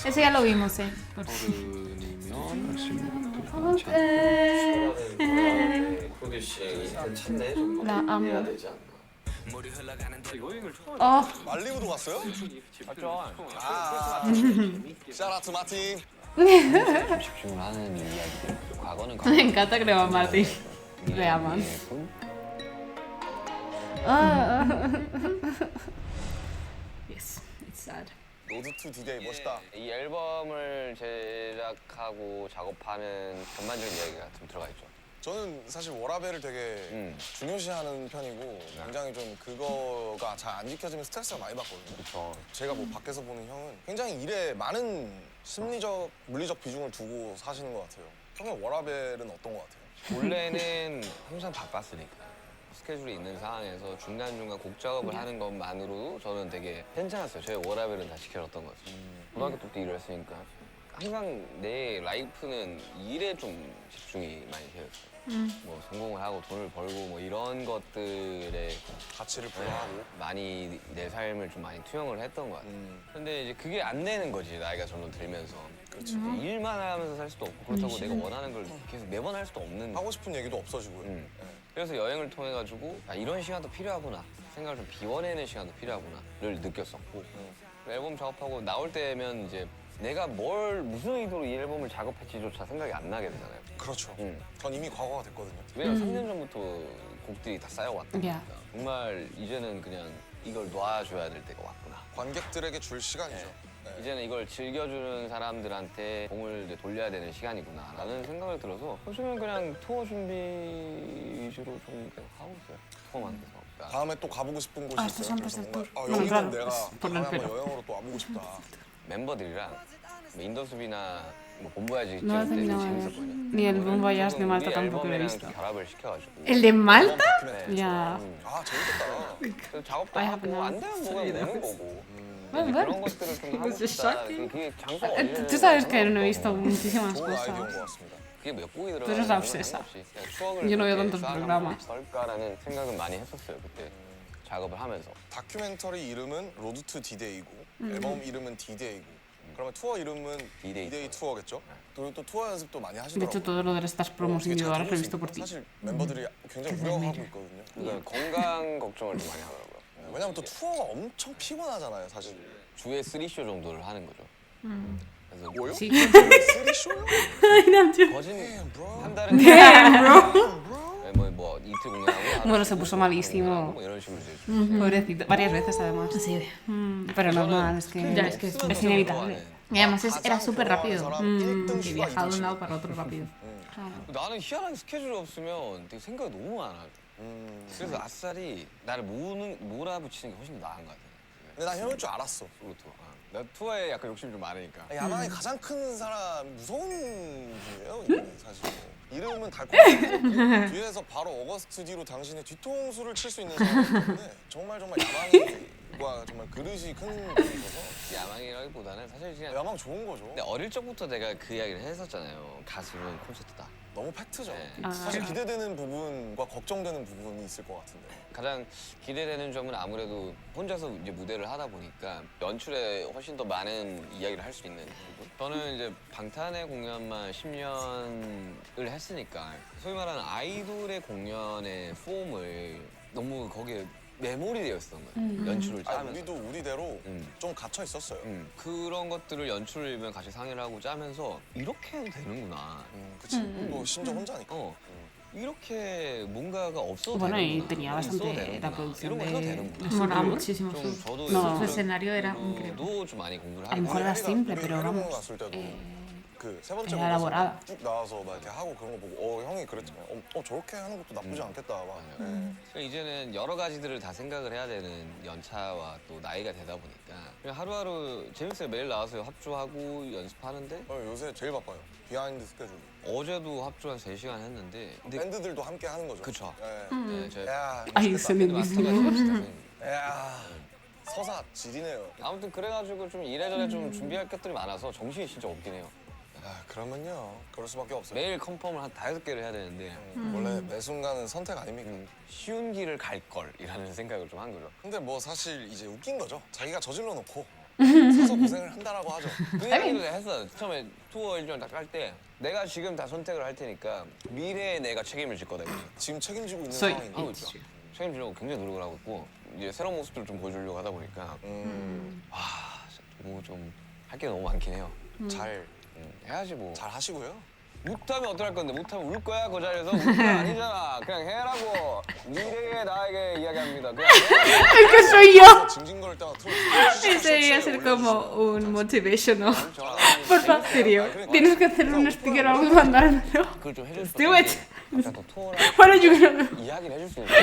[SPEAKER 2] Ese ya lo vimos, ¿eh?
[SPEAKER 4] 어른이면 할수 있는 것도
[SPEAKER 2] Okay.
[SPEAKER 4] 코디 씨 괜찮네 좀
[SPEAKER 1] La amo.
[SPEAKER 4] 해야 되지 않나? 여행을 처음
[SPEAKER 1] Oh,
[SPEAKER 3] 말리부도 갔어요?
[SPEAKER 4] 맞죠?
[SPEAKER 3] 샤라트 마틴.
[SPEAKER 4] 좀 집중을 하는 이야기들. 과거는 과거.
[SPEAKER 2] Me encanta que le va a Martín.
[SPEAKER 1] Le aman.
[SPEAKER 2] Yes, it's sad.
[SPEAKER 3] 로드 투 디데이 멋있다.
[SPEAKER 4] 이 앨범을 제작하고 작업하는 전반적인 이야기가 좀 들어가 있죠.
[SPEAKER 3] 저는 사실 워라벨을 되게 중요시하는 편이고 굉장히 좀 그거가 잘 안 지켜지면 스트레스가 많이 받거든요.
[SPEAKER 4] 그렇죠.
[SPEAKER 3] 제가 뭐 밖에서 보는 형은 굉장히 일에 많은 심리적, 물리적 비중을 두고 사시는 것 같아요. 형은 워라벨은 어떤 것 같아요?
[SPEAKER 4] 원래는 항상 바빴으니까 스케줄이 있는 상황에서 중간중간 곡 작업을 하는 것만으로도 저는 되게 괜찮았어요. 저의 워라벨은 다 지켜졌던 것 같아요. 고등학교 때부터 일을 했으니까 항상 내 라이프는 일에 좀 집중이 많이 되어 있어요. 뭐 성공을 하고 돈을 벌고 뭐 이런 것들에
[SPEAKER 3] 가치를 부여하고.
[SPEAKER 4] 많이 내 삶을 좀 많이 투영을 했던 것 같아요. 근데 이제 그게 안 되는 거지, 나이가 점점 들면서.
[SPEAKER 3] 그렇지.
[SPEAKER 4] 일만 하면서 살 수도 없고 그렇다고 내가 원하는 걸 계속 매번 할 수도 없는
[SPEAKER 3] 하고 싶은 얘기도 없어지고요. 네.
[SPEAKER 4] 그래서 여행을 통해 가지고 이런 시간도 필요하구나, 생각을 좀 비워내는 시간도 필요하구나를 느꼈었고 앨범 작업하고 나올 때면 이제 내가 무슨 의도로 이 앨범을 작업했지조차 생각이 안 나게 되잖아요.
[SPEAKER 3] 그렇죠. 전 이미 과거가 됐거든요.
[SPEAKER 4] 왜냐면 3년 전부터 곡들이 다 쌓여왔던
[SPEAKER 1] Yeah.
[SPEAKER 4] 거니까 정말 이제는 그냥 이걸 놔줘야 될 때가 왔구나.
[SPEAKER 3] 관객들에게 줄 시간이죠. 네.
[SPEAKER 4] 이제는 이걸 즐겨주는 사람들한테 공을 이제 돌려야 되는 시간이구나 라는 생각을 들어서 요즘은 그냥 투어 준비 위주로 좀 그냥 하고 있어요. 투어만 계속.
[SPEAKER 3] 다음에 또 가보고 싶은 곳이
[SPEAKER 1] 아,
[SPEAKER 3] 있어요.
[SPEAKER 1] 참
[SPEAKER 3] 그래서
[SPEAKER 1] 벌써
[SPEAKER 3] 뭔가
[SPEAKER 1] 또
[SPEAKER 3] 여기는
[SPEAKER 1] claro,
[SPEAKER 3] 내가
[SPEAKER 1] por
[SPEAKER 3] 다음에
[SPEAKER 1] el
[SPEAKER 3] 한번
[SPEAKER 1] pelo.
[SPEAKER 3] 여행으로 또 와보고 싶다.
[SPEAKER 4] 멤버들이랑 뭐 인더스비나 뭐 본보야지
[SPEAKER 1] No he
[SPEAKER 4] 찍을 때
[SPEAKER 1] terminado de ver.
[SPEAKER 4] 재밌었거든요.
[SPEAKER 1] Ni el Bon Voyage de
[SPEAKER 4] 조금
[SPEAKER 1] Malta
[SPEAKER 4] 우리
[SPEAKER 1] tampoco lo he
[SPEAKER 4] 앨범이랑
[SPEAKER 1] visto.
[SPEAKER 4] 좀 결합을 시켜가지고
[SPEAKER 2] ¿El de Malta?
[SPEAKER 3] 다큐멘터리.
[SPEAKER 1] Ya.
[SPEAKER 3] 아 재밌겠다.
[SPEAKER 4] 그래서 작업도
[SPEAKER 1] I have
[SPEAKER 4] 하고
[SPEAKER 1] not
[SPEAKER 4] 안 되면 뭐가 먹는 거고
[SPEAKER 1] Bueno,
[SPEAKER 4] 그런
[SPEAKER 1] bueno.
[SPEAKER 4] 것들을 좀 하고
[SPEAKER 1] Pues
[SPEAKER 4] 싶다.
[SPEAKER 1] shocking.
[SPEAKER 4] 그게 장소가
[SPEAKER 1] Tú sabes que no he
[SPEAKER 4] 상관없고
[SPEAKER 1] visto muchísimas
[SPEAKER 3] 좋은 아이디어인 것
[SPEAKER 1] cosas.
[SPEAKER 3] 같습니다.
[SPEAKER 4] 그게 몇 곡이
[SPEAKER 1] Tú eres
[SPEAKER 4] 들어가는
[SPEAKER 1] la
[SPEAKER 4] 건
[SPEAKER 1] obsesa.
[SPEAKER 4] 상관없이 그냥 추억을
[SPEAKER 1] Yo no veo
[SPEAKER 4] 그렇게
[SPEAKER 1] tantos
[SPEAKER 4] 쌓아가면
[SPEAKER 1] programas.
[SPEAKER 4] 어떨까라는 생각은 많이 했었어요 그때 작업을 하면서.
[SPEAKER 3] 다큐멘터리 이름은 로드 투 디데이고 앨범 이름은 디데이고 그러면 투어 이름은
[SPEAKER 4] 디데이
[SPEAKER 3] 디데이 투어겠죠? 그리고 또 투어 연습도 많이
[SPEAKER 1] De hecho,
[SPEAKER 3] 하시더라고요.
[SPEAKER 1] todo lo de estas promos
[SPEAKER 3] 어떻게 잘
[SPEAKER 1] individuales lo he
[SPEAKER 3] 다닐 수
[SPEAKER 1] visto por ti.
[SPEAKER 3] 사실 멤버들이 굉장히 우려하고 있거든요.
[SPEAKER 4] 그러니까 건강 걱정을 좀 많이 하더라고요.
[SPEAKER 3] 왜냐면 또 투어가 엄청 피곤하잖아요, 사실.
[SPEAKER 4] 주에 3쇼 정도를 하는 거죠. 그래서
[SPEAKER 3] 뭐요?
[SPEAKER 2] Sí,
[SPEAKER 3] 쓰리 쇼요?
[SPEAKER 4] 거진
[SPEAKER 3] bro.
[SPEAKER 4] 한 달에 뭐 이틀 공연하고
[SPEAKER 1] Bueno, se puso malísimo.
[SPEAKER 4] 뭐 이런 식으로 이제
[SPEAKER 1] Pobrecito, varias veces además.
[SPEAKER 2] sí.
[SPEAKER 1] Pero normal, es que
[SPEAKER 2] Ya, es que
[SPEAKER 1] es inevitable.
[SPEAKER 2] Y además era súper rápido.
[SPEAKER 3] que
[SPEAKER 2] Que viajaba de un lado para otro rápido.
[SPEAKER 4] 나는 희한하게 스케줄이 없으면 되게 생각이 너무 많아. 그래서 아싸리 나를 몰아붙이는 게 훨씬 더 나은 것 같아.
[SPEAKER 3] 근데 난 해볼 줄 알았어.
[SPEAKER 4] 솔로 투어. 나 투어에 약간 욕심이 좀 많으니까.
[SPEAKER 3] 야망이 가장 큰 사람 무서운 분이에요, 이분이 사실. 이름은 달콤하고 뒤에서 바로 어거스트 뒤로 당신의 뒤통수를 칠 수 있는 사람이기 때문에 정말 야망과 정말 그릇이 큰 분이셔서
[SPEAKER 4] 야망이라기보다는 사실 그냥
[SPEAKER 3] 야망 좋은 거죠.
[SPEAKER 4] 근데 어릴 적부터 내가 그 이야기를 했었잖아요. 가수는 콘서트다.
[SPEAKER 3] 너무 팩트죠.
[SPEAKER 4] 네.
[SPEAKER 3] 사실 기대되는 부분과 걱정되는 부분이 있을 것 같은데.
[SPEAKER 4] 가장 기대되는 점은 아무래도 혼자서 이제 무대를 하다 보니까 연출에 훨씬 더 많은 이야기를 할 수 있는 부분. 저는 이제 방탄의 공연만 10년을 했으니까 소위 말하는 아이돌의 공연의 폼을 너무 거기에 메모리 되어 있었던 거예요. 연출을
[SPEAKER 3] 아,
[SPEAKER 4] 짜면서.
[SPEAKER 3] 우리도 우리대로 좀 갇혀 있었어요.
[SPEAKER 4] 그런 것들을 연출이면 같이 상의를 하고 짜면서 이렇게 해도 되는구나.
[SPEAKER 3] 그치. 또 심지어 혼자니까.
[SPEAKER 4] 이렇게 뭔가가 없어도
[SPEAKER 1] Bueno, y
[SPEAKER 4] 되는구나.
[SPEAKER 1] tenía
[SPEAKER 4] 있어도
[SPEAKER 1] bastante
[SPEAKER 4] 되는구나.
[SPEAKER 1] la producción
[SPEAKER 4] 이런 거 해도
[SPEAKER 1] de...
[SPEAKER 4] 되는구나.
[SPEAKER 2] Molaba muchísimo.
[SPEAKER 4] 좀 저도
[SPEAKER 1] No.
[SPEAKER 2] Su escenario era increíble.
[SPEAKER 4] 도 좀 많이 공부를
[SPEAKER 1] A lo
[SPEAKER 4] 하고
[SPEAKER 1] mejor era simple,
[SPEAKER 3] 우리
[SPEAKER 1] pero
[SPEAKER 3] 해외
[SPEAKER 1] vamos.
[SPEAKER 3] 갔을 때도 그 세 번째
[SPEAKER 1] era
[SPEAKER 3] 곡에서
[SPEAKER 1] elaborada.
[SPEAKER 3] 쭉 나와서 막 이렇게 하고 그런 거 보고 형이 그랬잖아요. 저렇게 하는 것도 나쁘지 않겠다. 막. 네.
[SPEAKER 4] 그러니까 이제는 여러 가지들을 다 생각을 해야 되는 연차와 또 나이가 되다 보니까 그냥 하루하루 재밌어요. 매일 나와서 합주하고 연습하는데
[SPEAKER 3] 요새 제일 바빠요. 비하인드 스케줄.
[SPEAKER 4] 어제도 합주 한 3시간 했는데 근데
[SPEAKER 3] 밴드들도 함께 하는 거죠.
[SPEAKER 4] 그쵸.
[SPEAKER 3] 네.
[SPEAKER 4] 네, 저희
[SPEAKER 1] Ay,
[SPEAKER 3] 미치겠다.
[SPEAKER 1] se me
[SPEAKER 4] 마스터가
[SPEAKER 1] dice.
[SPEAKER 3] 야, 서사 질이네요.
[SPEAKER 4] 아무튼 그래가지고 좀 이래저래 좀 준비할 것들이 많아서 정신이 진짜 없긴 해요.
[SPEAKER 3] 아, 그러면요. 그럴 수밖에 없어요.
[SPEAKER 4] 매일 컨펌을 한 5개를 해야 되는데
[SPEAKER 3] 원래 매 순간은 선택 아닙니까?
[SPEAKER 4] 쉬운 길을 갈 걸이라는 생각을 좀 한 거죠.
[SPEAKER 3] 근데 뭐 사실 이제 웃긴 거죠. 자기가 저질러 놓고 서서 고생을 한다라고 하죠.
[SPEAKER 4] 그 얘기를 했어. 처음에 투어 일정 딱 할 때 내가 지금 다 선택을 할 테니까 미래에 내가 책임을 질 거다. 이거죠.
[SPEAKER 3] 지금 책임지고 있는
[SPEAKER 1] So
[SPEAKER 3] 상황인데.
[SPEAKER 4] 하고 있죠. 책임지려고 굉장히 노력을 하고 있고 이제 새로운 모습들을 좀 보여주려고 하다 보니까 너무 좀 할 게 너무 많긴 해요.
[SPEAKER 3] 잘
[SPEAKER 4] 해야지 뭐.
[SPEAKER 3] 잘 하시고요.
[SPEAKER 4] 못하면 어떡할 건데 못하면 울 거야 그 자리에서 울 거 아니잖아. 그냥 해라고 미래의 나에게 이야기합니다. 그냥
[SPEAKER 1] ¡El que soy yo!
[SPEAKER 3] 징징거릴 때마다
[SPEAKER 1] Ese debería ser como un motivational.
[SPEAKER 4] 정확하게
[SPEAKER 1] Porfa, serio. Tienes que hacer un sticker o algo y mandármelo.
[SPEAKER 4] 그걸 좀 해줄 수
[SPEAKER 1] Do it.
[SPEAKER 4] 아까 또 투어를
[SPEAKER 1] Para yo creo
[SPEAKER 4] 이야기를 해줄 수 있는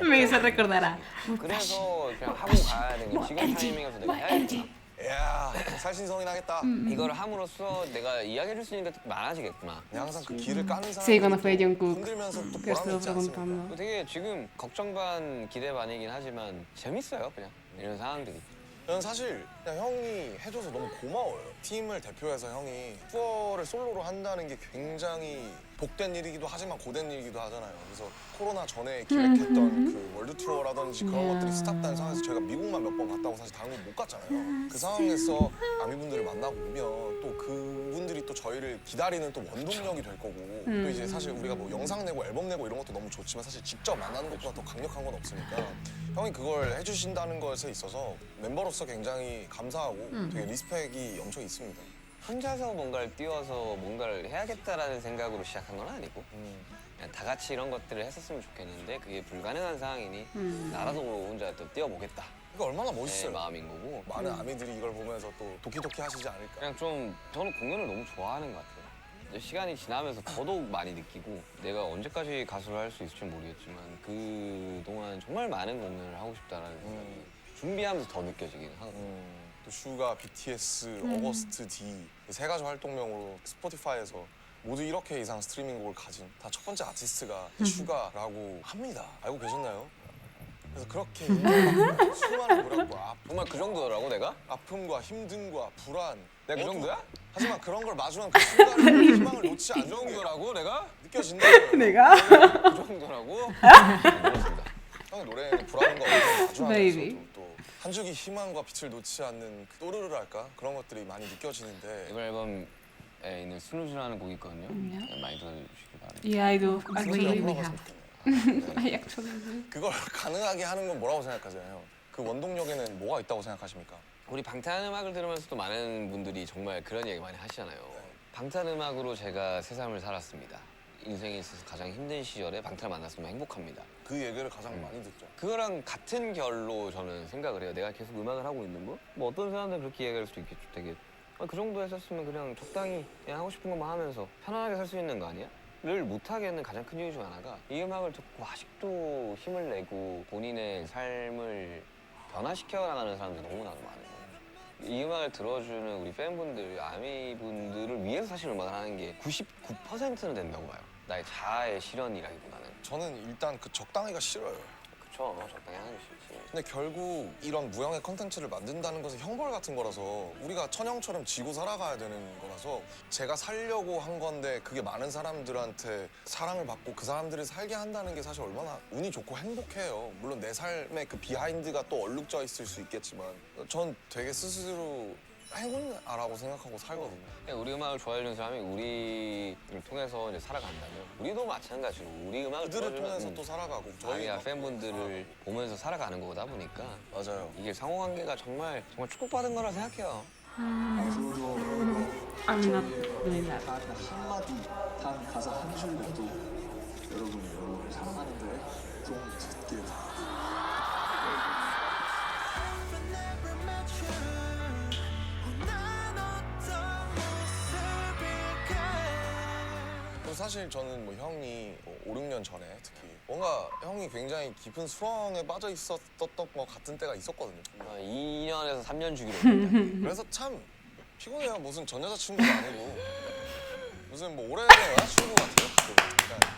[SPEAKER 1] me hizo recordar a...
[SPEAKER 4] 그래서 그냥 하고 가야 되는 게 지금 타이밍에서 내가 해야겠다.
[SPEAKER 3] 이야, 살신성인 하겠다.
[SPEAKER 4] 이거를 함으로써 내가 이야기해줄 수 있는 것도 많아지겠구나.
[SPEAKER 3] 그냥 항상 그 길을 까는 사람.
[SPEAKER 1] Sí, cuando fue Jungkook.
[SPEAKER 3] 흔들면서 또
[SPEAKER 1] Que
[SPEAKER 3] 보람이
[SPEAKER 1] estuvo
[SPEAKER 3] 있지 않습니까?
[SPEAKER 1] preguntando.
[SPEAKER 4] 되게 지금 걱정 반 기대 반이긴 하지만 재밌어요 그냥 이런 상황들이.
[SPEAKER 3] 저는 사실 그냥 형이 해줘서 너무 고마워요. 팀을 대표해서 형이 투어를 솔로로 한다는 게 굉장히 복된 일이기도 하지만 고된 일이기도 하잖아요. 그래서 코로나 전에 기획했던 그 월드 투어라든지 그런 것들이 스탑된 상황에서 저희가 미국만 몇 번 갔다고 사실 다른 곳 못 갔잖아요. 그 상황에서 아미분들을 만나고 오면 또 그분들이 또 저희를 기다리는 또 원동력이 될 거고 또 이제 사실 우리가 뭐 영상 내고 앨범 내고 이런 것도 너무 좋지만 사실 직접 만나는 것보다 더 강력한 건 없으니까 형이 그걸 해주신다는 것에 있어서 멤버로서 굉장히 감사하고 되게 리스펙이 엄청 있습니다.
[SPEAKER 4] 혼자서 뭔가를 띄워서 뭔가를 해야겠다라는 생각으로 시작한 건 아니고 그냥 다 같이 이런 것들을 했었으면 좋겠는데 그게 불가능한 상황이니 나라도 혼자 또 뛰어보겠다.
[SPEAKER 3] 이거 얼마나
[SPEAKER 4] 내
[SPEAKER 3] 멋있어요.
[SPEAKER 4] 마음인 거고
[SPEAKER 3] 많은 아미들이 이걸 보면서 또 도키도키 하시지 않을까.
[SPEAKER 4] 그냥 좀 저는 공연을 너무 좋아하는 것 같아요. 이제 시간이 지나면서 더더욱 많이 느끼고 내가 언제까지 가수를 할 수 있을지 모르겠지만 그동안 정말 많은 공연을 하고 싶다라는 생각이 준비하면서 더 느껴지긴 하거든요.
[SPEAKER 3] 또 슈가, BTS, 어거스트 D 세 가지 활동명으로 스포티파이에서 모두 1억 회 이상 스트리밍곡을 가진 다 첫 번째 아티스트가 슈가라고 합니다. 알고 계셨나요? 그래서 그렇게 인정받고 수많은 노력과
[SPEAKER 4] 정말 그 정도라고 내가?
[SPEAKER 3] 아픔과 힘듦과 불안
[SPEAKER 4] 내가 그 정도야?
[SPEAKER 3] 하지만 그런 걸 마주한 그 순간에 희망을 놓지
[SPEAKER 4] 그
[SPEAKER 3] 않는 게
[SPEAKER 4] 정도라고 내가?
[SPEAKER 3] 느껴진다고요.
[SPEAKER 1] 내가?
[SPEAKER 4] 그 정도라고? 그렇습니다.
[SPEAKER 3] 형의 노래는 불안과 어려움을
[SPEAKER 1] Baby.
[SPEAKER 3] 마주하면서도 또 한 줄기 희망과 빛을 놓지 않는 그 또르르랄까 그런 것들이 많이 느껴지는데
[SPEAKER 4] 이번 앨범에 있는 스누즈라는 곡이 있거든요. 많이 들어주시기 바랍니다.
[SPEAKER 1] Yeah, I do.
[SPEAKER 3] 그걸
[SPEAKER 1] Actually, we
[SPEAKER 3] 물어봤으면
[SPEAKER 1] have.
[SPEAKER 3] 좋겠네요.
[SPEAKER 1] I actually do.
[SPEAKER 3] 그걸 가능하게 하는 건 뭐라고 생각하세요? 그 원동력에는 뭐가 있다고 생각하십니까?
[SPEAKER 4] 우리 방탄음악을 들으면서도 많은 분들이 정말 그런 얘기 많이 하시잖아요. 방탄음악으로 제가 세상을 살았습니다. 인생에 있어서 가장 힘든 시절에 방탄을 만났으면 행복합니다.
[SPEAKER 3] 그 얘기를 가장 많이 듣죠.
[SPEAKER 4] 그거랑 같은 결로 저는 생각을 해요. 내가 계속 음악을 하고 있는 거? 뭐 어떤 사람들은 그렇게 이야기할 수도 있겠죠. 되게 그 정도 했었으면 그냥 적당히 그냥 하고 싶은 것만 하면서 편안하게 살 수 있는 거 아니야? 를 못하겠는 가장 큰 이유 중 하나가 이 음악을 듣고 아직도 힘을 내고 본인의 삶을 변화시켜 나가는 사람들이 너무나도 많은 거예요. 이 음악을 들어주는 우리 팬분들, 아미분들을 위해서 사실 음악을 하는 게 99%는 된다고 봐요. 나의 자아의 실현이라기보다는.
[SPEAKER 3] 저는 일단 그 적당히가 싫어요.
[SPEAKER 4] 그쵸, 적당히 하는 게 싫지.
[SPEAKER 3] 근데 결국 이런 무형의 컨텐츠를 만든다는 것은 형벌 같은 거라서 우리가 천형처럼 지고 살아가야 되는 거라서 제가 살려고 한 건데 그게 많은 사람들한테 사랑을 받고 그 사람들을 살게 한다는 게 사실 얼마나 운이 좋고 행복해요. 물론 내 삶에 그 비하인드가 또 얼룩져 있을 수 있겠지만 전 되게 스스로 행운아라고 생각하고 살거든요.
[SPEAKER 4] 우리 음악을 좋아해주는 사람이 우리를 통해서 이제 살아간다면 우리도 마찬가지로 우리 음악을
[SPEAKER 3] 그들을
[SPEAKER 4] 들어주는
[SPEAKER 3] 통해서 또 살아가고
[SPEAKER 4] 아미야 팬분들을 보면서 살아가는 거다 보니까
[SPEAKER 3] 맞아요.
[SPEAKER 4] 이게 상호관계가 정말 축복받은 거라 생각해요.
[SPEAKER 1] I'm not doing that.
[SPEAKER 5] 단 한마디, 단 가사 한 줄이라도 여러분이 여러분을 사랑하는데 도움이 됐길
[SPEAKER 3] 사실 저는 뭐 형이 5, 6년 전에 특히 뭔가 형이 굉장히 깊은 수렁에 빠져 있었던 것 같은 때가 있었거든요.
[SPEAKER 4] 2년에서 3년 주기로 했는데
[SPEAKER 3] 그래서 참 피곤해요. 무슨 전 여자친구도 아니고 무슨 뭐 오래된 여자친구 같아요. 지금.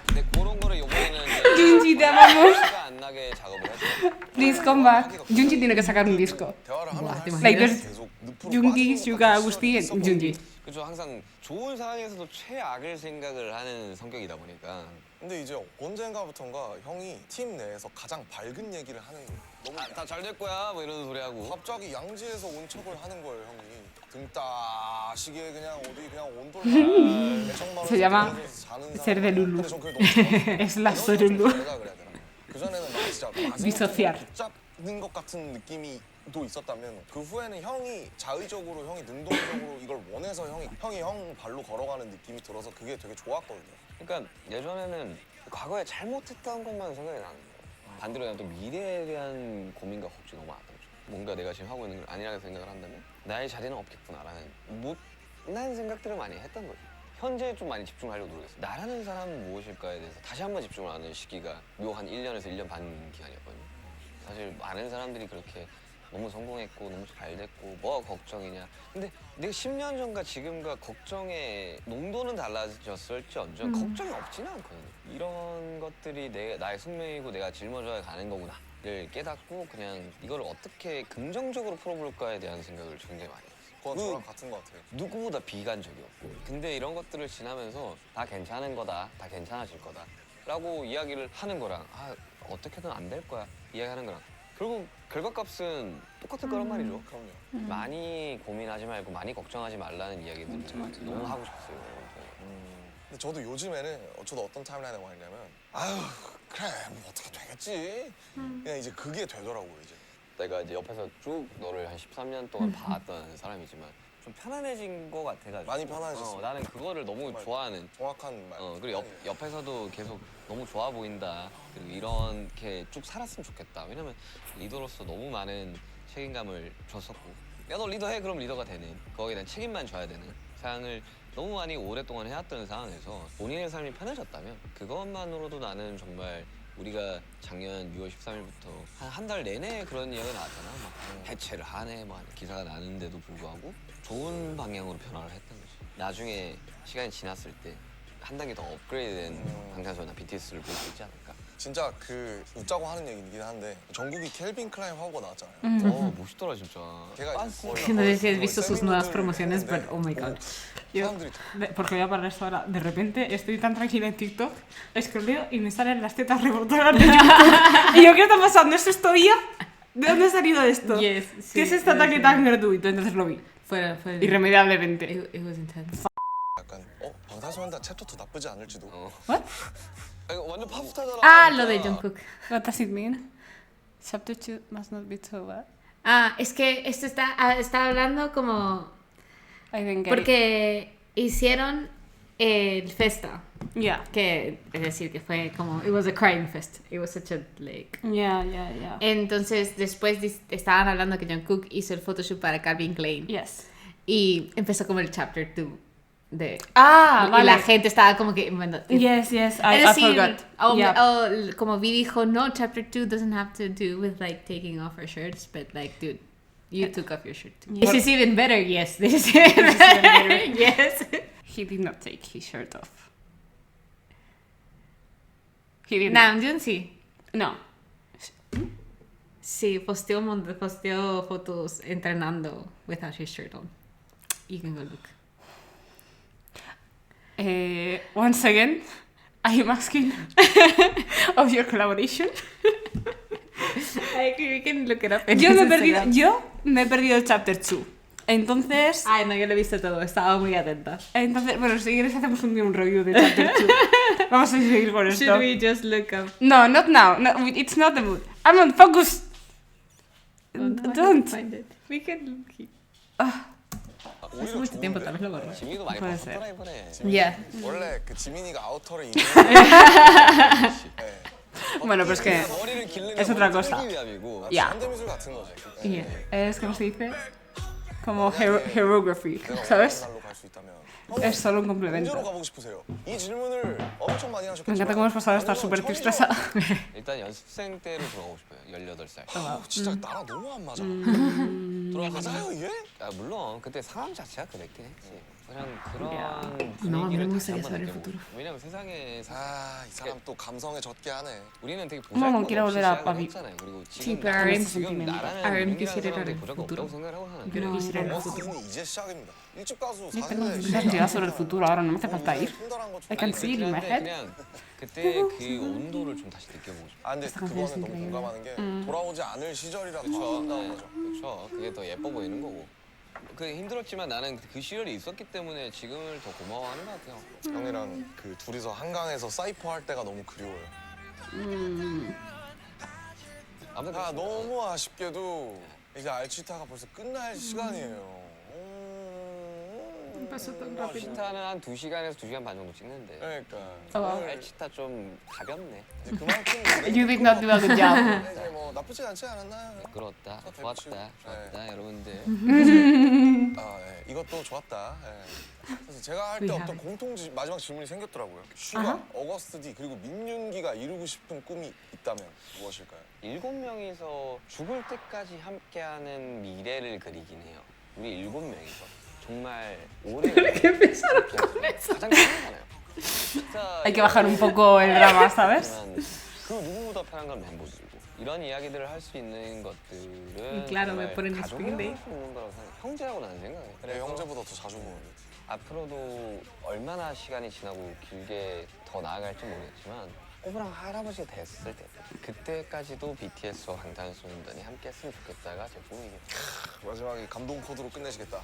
[SPEAKER 4] 근데 그런 거를 이번에는
[SPEAKER 1] Gingy, te amamos.
[SPEAKER 4] 티가 안 만나게 작업을 했죠.
[SPEAKER 1] Please come back. Junji tiene que sacar un disco.
[SPEAKER 3] 대화를 하면
[SPEAKER 2] 와,
[SPEAKER 3] 할수록
[SPEAKER 1] like
[SPEAKER 3] 계속 늪으로
[SPEAKER 1] Jungi,
[SPEAKER 3] 빠지는
[SPEAKER 1] Suga,
[SPEAKER 3] 것같은
[SPEAKER 1] Agustin,
[SPEAKER 3] 시절이
[SPEAKER 1] Junji.
[SPEAKER 3] 있었거든요.
[SPEAKER 4] 그죠. 항상 좋은 상황에서도 최악을 생각을 하는 성격이다 보니까
[SPEAKER 3] 근데 이제 언젠가부턴가 형이 팀 내에서 가장 밝은 얘기를 하는 거예요. 너무
[SPEAKER 4] 다 잘 될 거야 뭐 이런 소리 하고.
[SPEAKER 3] 갑자기 양지에서 온 척을 하는 거예요, 형이. 등 따시게 그냥 어디 그냥 온돌만
[SPEAKER 1] Se llama ser de Lulu. Es la Sorulu.
[SPEAKER 3] 그전에는 막 진짜
[SPEAKER 1] Disociar.
[SPEAKER 3] 붙잡는 것 같은 느낌이 도 있었다면 그 후에는 형이 자의적으로 형이 능동적으로 이걸 원해서 형이 형 발로 걸어가는 느낌이 들어서 그게 되게 좋았거든요.
[SPEAKER 4] 그러니까 예전에는 과거에 잘못했던 것만 생각이 나는 거예요. 반대로 그냥 또 미래에 대한 고민과 걱정이 너무 많았던 거죠. 뭔가 내가 지금 하고 있는 걸 아니라고 생각을 한다면 나의 자리는 없겠구나라는 못난 생각들을 많이 했던 거죠. 현재에 좀 많이 집중하려고 노력했어요. 나라는 사람은 무엇일까에 대해서 다시 한번 집중을 하는 시기가 요 한 1년에서 1년 반 기간이었거든요. 사실 많은 사람들이 그렇게 너무 성공했고 너무 잘 됐고 뭐가 걱정이냐. 근데 내가 10년 전과 지금과 걱정의 농도는 달라졌을지언정 걱정이 없지는 않거든요. 이런 것들이 나의 숙명이고 내가 짊어져야 가는 거구나를 깨닫고 그냥 이걸 어떻게 긍정적으로 풀어볼까에 대한 생각을 굉장히 많이 했어요.
[SPEAKER 3] 그건 저랑 같은 것 같아요.
[SPEAKER 4] 누구보다 비관적이었고 근데 이런 것들을 지나면서 다 괜찮은 거다, 다 괜찮아질 거다 라고 이야기를 하는 거랑 어떻게든 안 될 거야 이야기하는 거랑 결국 결과값은 똑같을 거란 말이죠.
[SPEAKER 3] 그럼요.
[SPEAKER 4] 많이 고민하지 말고 많이 걱정하지 말라는 이야기들 너무 하고 싶었어요.
[SPEAKER 3] 근데 저도 요즘에는 저도 어떤 타임라인에 와 있냐면 아유 그래 뭐 어떻게 되겠지. 그냥 이제 그게 되더라고요 이제.
[SPEAKER 4] 내가 이제 옆에서 쭉 너를 한 13년 동안 봐왔던 사람이지만 좀 편안해진 거 같아가지고
[SPEAKER 3] 많이 편안해졌어요.
[SPEAKER 4] 나는 그거를 너무
[SPEAKER 3] 정말.
[SPEAKER 4] 좋아하는
[SPEAKER 3] 정확한 말.
[SPEAKER 4] 그리고 옆에서도 계속 너무 좋아 보인다. 그리고 이렇게 쭉 살았으면 좋겠다. 왜냐면 리더로서 너무 많은 책임감을 줬었고 야 너 리더해 그럼 리더가 되는 거기에 대한 책임만 져야 되는 상을 너무 많이 오랫동안 해왔던 상황에서 본인의 삶이 편해졌다면 그것만으로도 나는 정말 우리가 작년 6월 13일부터 한 달 내내 그런 이야기가 나왔잖아. 막 해체를 하네 뭐 기사가 나는데도 불구하고 좋은 방향으로 변화를 했던 거지. 나중에 시간이 지났을 때 한 단계 더 업그레이드된 방탄소년단 BTS를 볼 수 있지 않을까.
[SPEAKER 3] 진짜 그 웃자고 하는 얘기긴 한데 전국이 켈빈 클라인 화보가 나왔잖아요.
[SPEAKER 4] 멋있더라 진짜.
[SPEAKER 3] 걔가 이제
[SPEAKER 2] No sé si has visto sus nuevas promociones, but oh my god.
[SPEAKER 3] 사람들이
[SPEAKER 1] Porque voy a parar esto ahora. De repente estoy tan tranquila en TikTok, escroleo y me salen las tetas rebotadas de YouTube. Y yo, ¿qué está pasando? ¿Es esto ya? ¿De dónde ha salido esto?
[SPEAKER 2] Yes, sí,
[SPEAKER 1] ¿Qué es este ataque tan gratuito? Entonces lo vi.
[SPEAKER 2] Fue
[SPEAKER 1] Irremediablemente.
[SPEAKER 2] It was intense.
[SPEAKER 3] 약간 방탄소년단 챕터 2 나쁘지 않을지도.
[SPEAKER 1] What?
[SPEAKER 4] 이거 완전 팝스타잖아.
[SPEAKER 2] Ah, lo de Jungkook.
[SPEAKER 1] What does it mean? Chapter 2 must not be so bad.
[SPEAKER 2] Ah, es que esto está hablando como...
[SPEAKER 1] I didn't get
[SPEAKER 2] Porque hicieron el festa.
[SPEAKER 1] Yeah.
[SPEAKER 2] Que, es decir, que fue como... It was a crying fest. It was such a, like...
[SPEAKER 1] Yeah.
[SPEAKER 2] Entonces, después estaban hablando que Jungkook hizo el photoshoot para Calvin Klein.
[SPEAKER 1] Yes.
[SPEAKER 2] Y empezó como el chapter 2 de...
[SPEAKER 1] Ah,
[SPEAKER 2] y
[SPEAKER 1] vale.
[SPEAKER 2] la gente estaba como que... Bueno,
[SPEAKER 1] Yes,
[SPEAKER 2] es
[SPEAKER 1] I
[SPEAKER 2] decir,
[SPEAKER 1] forgot. Yeah.
[SPEAKER 2] como Vi dijo, no, chapter 2 doesn't have to do with like taking off our shirts, but like, dude, you took off your shirt too.
[SPEAKER 1] Yeah.
[SPEAKER 2] This is even better, yes. This is even better, yes.
[SPEAKER 1] He did not take his shirt off. He did
[SPEAKER 2] Nam Jun sí.
[SPEAKER 1] No.
[SPEAKER 2] Sí, posteó fotos entrenando without his shirt on. You can go look.
[SPEAKER 1] Once again, I am asking of your collaboration.
[SPEAKER 2] You can look it up.
[SPEAKER 1] Yo me he perdido el chapter 2. Entonces,
[SPEAKER 2] Ay, no, yo lo he visto todo. Estaba muy atenta.
[SPEAKER 1] bueno, si quieres hacemos un día un review de chapter 2. Vamos a seguir con esto.
[SPEAKER 2] Should we just look up?
[SPEAKER 1] No, not now. No, it's not the mood. I'm on focus.
[SPEAKER 2] Oh, no, I
[SPEAKER 1] Don't.
[SPEAKER 2] can't find it. We can look here.
[SPEAKER 3] 오히려
[SPEAKER 2] mucho tiempo,
[SPEAKER 3] 좋은데?
[SPEAKER 2] tal vez lo borro.
[SPEAKER 4] 지민이도 많이
[SPEAKER 1] puede
[SPEAKER 4] 바꿨더라 이번에.
[SPEAKER 2] Yeah.
[SPEAKER 3] 원래 그 지민이가 아우터를 입는
[SPEAKER 1] Bueno, pero es que
[SPEAKER 4] 머리를 기르는
[SPEAKER 1] es otra cosa.
[SPEAKER 4] 위함이고.
[SPEAKER 1] Ya.
[SPEAKER 3] 현대미술 같은 거지.
[SPEAKER 1] Yeah. Es como se dice, como hieroglyphy, ¿sabes?
[SPEAKER 3] 날로 갈 수 있다면.
[SPEAKER 1] Es solo un
[SPEAKER 3] 언제로
[SPEAKER 1] complemento.
[SPEAKER 3] 가보고 싶으세요? 이 질문을 엄청 많이 하셨겠지만
[SPEAKER 1] Me encanta cómo hemos pasado a estar súper estresada.
[SPEAKER 4] 일단 연습생 때로 돌아가고 싶어요. 18살.
[SPEAKER 3] 진짜 나랑 너무 안 맞아.
[SPEAKER 4] 돌아가서
[SPEAKER 3] 맞아요 이게?
[SPEAKER 4] 물론 그때 상황 자체가 그랬긴 했지. 그냥 그런
[SPEAKER 2] No,
[SPEAKER 4] 분위기를
[SPEAKER 2] no me
[SPEAKER 4] 다시
[SPEAKER 2] gustaría
[SPEAKER 4] 한번
[SPEAKER 2] saber el
[SPEAKER 4] 느껴보고.
[SPEAKER 2] futuro.
[SPEAKER 4] 왜냐면 세상에서
[SPEAKER 3] 아, 이 사람 또 감성에 젖게 하네.
[SPEAKER 4] 우리는 되게
[SPEAKER 1] No, no
[SPEAKER 4] 보잘것
[SPEAKER 1] quiero
[SPEAKER 4] 없이
[SPEAKER 1] volver a
[SPEAKER 4] 시작을
[SPEAKER 1] vi-
[SPEAKER 4] 했잖아요. 그리고
[SPEAKER 2] Sí,
[SPEAKER 4] 지금
[SPEAKER 2] pero
[SPEAKER 1] ahora
[SPEAKER 4] 지금
[SPEAKER 1] sentimiento.
[SPEAKER 4] 나라는
[SPEAKER 2] Ahora
[SPEAKER 4] 민이라는
[SPEAKER 2] quisiera
[SPEAKER 4] 사람도
[SPEAKER 2] el
[SPEAKER 4] 보잘것
[SPEAKER 2] futuro.
[SPEAKER 4] 없다고 생각을 하고 사는
[SPEAKER 2] Quiero quisiera el futuro.
[SPEAKER 3] 버스는 이제 시작입니다. 일찍 가수
[SPEAKER 1] Tengo
[SPEAKER 3] 4년에
[SPEAKER 1] expectativas sobre el futuro, ahora no me hace falta ir. I can see it in my head.
[SPEAKER 4] 그냥 그때 그 온도를 좀 다시 느껴보고 싶어.
[SPEAKER 3] 아 근데
[SPEAKER 1] esta
[SPEAKER 3] 그거는
[SPEAKER 1] canción es
[SPEAKER 3] 너무
[SPEAKER 1] increíble.
[SPEAKER 3] 공감하는 게 돌아오지 않을 시절이라 더
[SPEAKER 4] 그렇죠.
[SPEAKER 3] 아름다운 거죠.
[SPEAKER 4] 그렇죠. 그게 더 예뻐 보이는 거고. 그 힘들었지만 나는 그 시절이 있었기 때문에 지금을 더 고마워하는 것 같아요.
[SPEAKER 3] 형이랑 그 둘이서 한강에서 사이퍼 할 때가 너무 그리워요.
[SPEAKER 4] 아무튼
[SPEAKER 3] 아
[SPEAKER 4] 그렇습니다.
[SPEAKER 3] 너무 아쉽게도 이제 알치타가 벌써 끝날 시간이에요.
[SPEAKER 4] 알치타는 한 2시간에서 2시간 반 정도 찍는데
[SPEAKER 3] 그러니까
[SPEAKER 4] 알치타 좀 가볍네.
[SPEAKER 3] 이제 그만큼
[SPEAKER 1] You did not do a good job.
[SPEAKER 3] 이제 뭐 나쁘지 않지 않았나요?
[SPEAKER 4] 부끄러웠다. 좋았다. 좋았다. 여러분들.
[SPEAKER 3] 아, 예. 이것도 좋았다. 예. 그래서 제가 할 때 어떤 공통 마지막 질문이 생겼더라고요. 슈가, 어거스트 D 그리고 민윤기가 이루고 싶은 꿈이 있다면 무엇일까요?
[SPEAKER 4] 7명이서 죽을 때까지 함께하는 미래를 그리긴 해요. 우리 7명이서. 정말 오래 가장 편하잖아요. 진짜
[SPEAKER 1] Hay que bajar un poco el drama, ¿sabes?
[SPEAKER 4] 그 누구보다 편한 건 멤버들이고 이런 이야기들을 할 수 있는 것들은
[SPEAKER 2] Claro, me
[SPEAKER 4] 정말
[SPEAKER 2] ponen
[SPEAKER 4] 가족이랑
[SPEAKER 2] speaking
[SPEAKER 4] 할수 있는 거라고 생각해. 형제라고 나는 생각해.
[SPEAKER 3] 그래 형제보다 더 자주 보는데.
[SPEAKER 4] 앞으로도 얼마나 시간이 지나고 길게 더 나아갈지 모르겠지만 꼬부랑 할아버지가 됐을 때 그때까지도 BTS와 방탄소년단이 함께 했으면 좋겠다가 제 꿈이겠죠.
[SPEAKER 3] 마지막에 감동 코드로 끝내시겠다.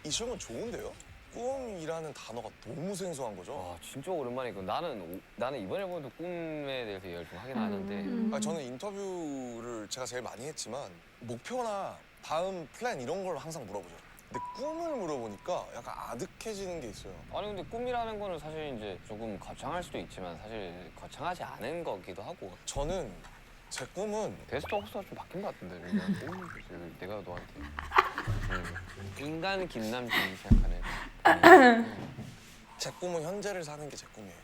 [SPEAKER 3] 이 질문 좋은데요? 꿈이라는 단어가 너무 생소한 거죠.
[SPEAKER 4] 와 진짜 오랜만이고 나는 이번 앨범도 꿈에 대해서 이야기를 좀 하긴 하는데
[SPEAKER 3] 아니, 저는 인터뷰를 제가 제일 많이 했지만 목표나 다음 플랜 이런 걸 항상 물어보죠. 근데 꿈을 물어보니까 약간 아득해지는 게 있어요.
[SPEAKER 4] 아니 근데 꿈이라는 거는 사실 이제 조금 거창할 수도 있지만 사실 거창하지 않은 거기도 하고
[SPEAKER 3] 저는 제 꿈은
[SPEAKER 4] 베스트 호스트가 좀 바뀐 것 같은데 내가 너한테 인간 김남준이 생각하는
[SPEAKER 3] 제 꿈은 현재를 사는 게 제 꿈이에요.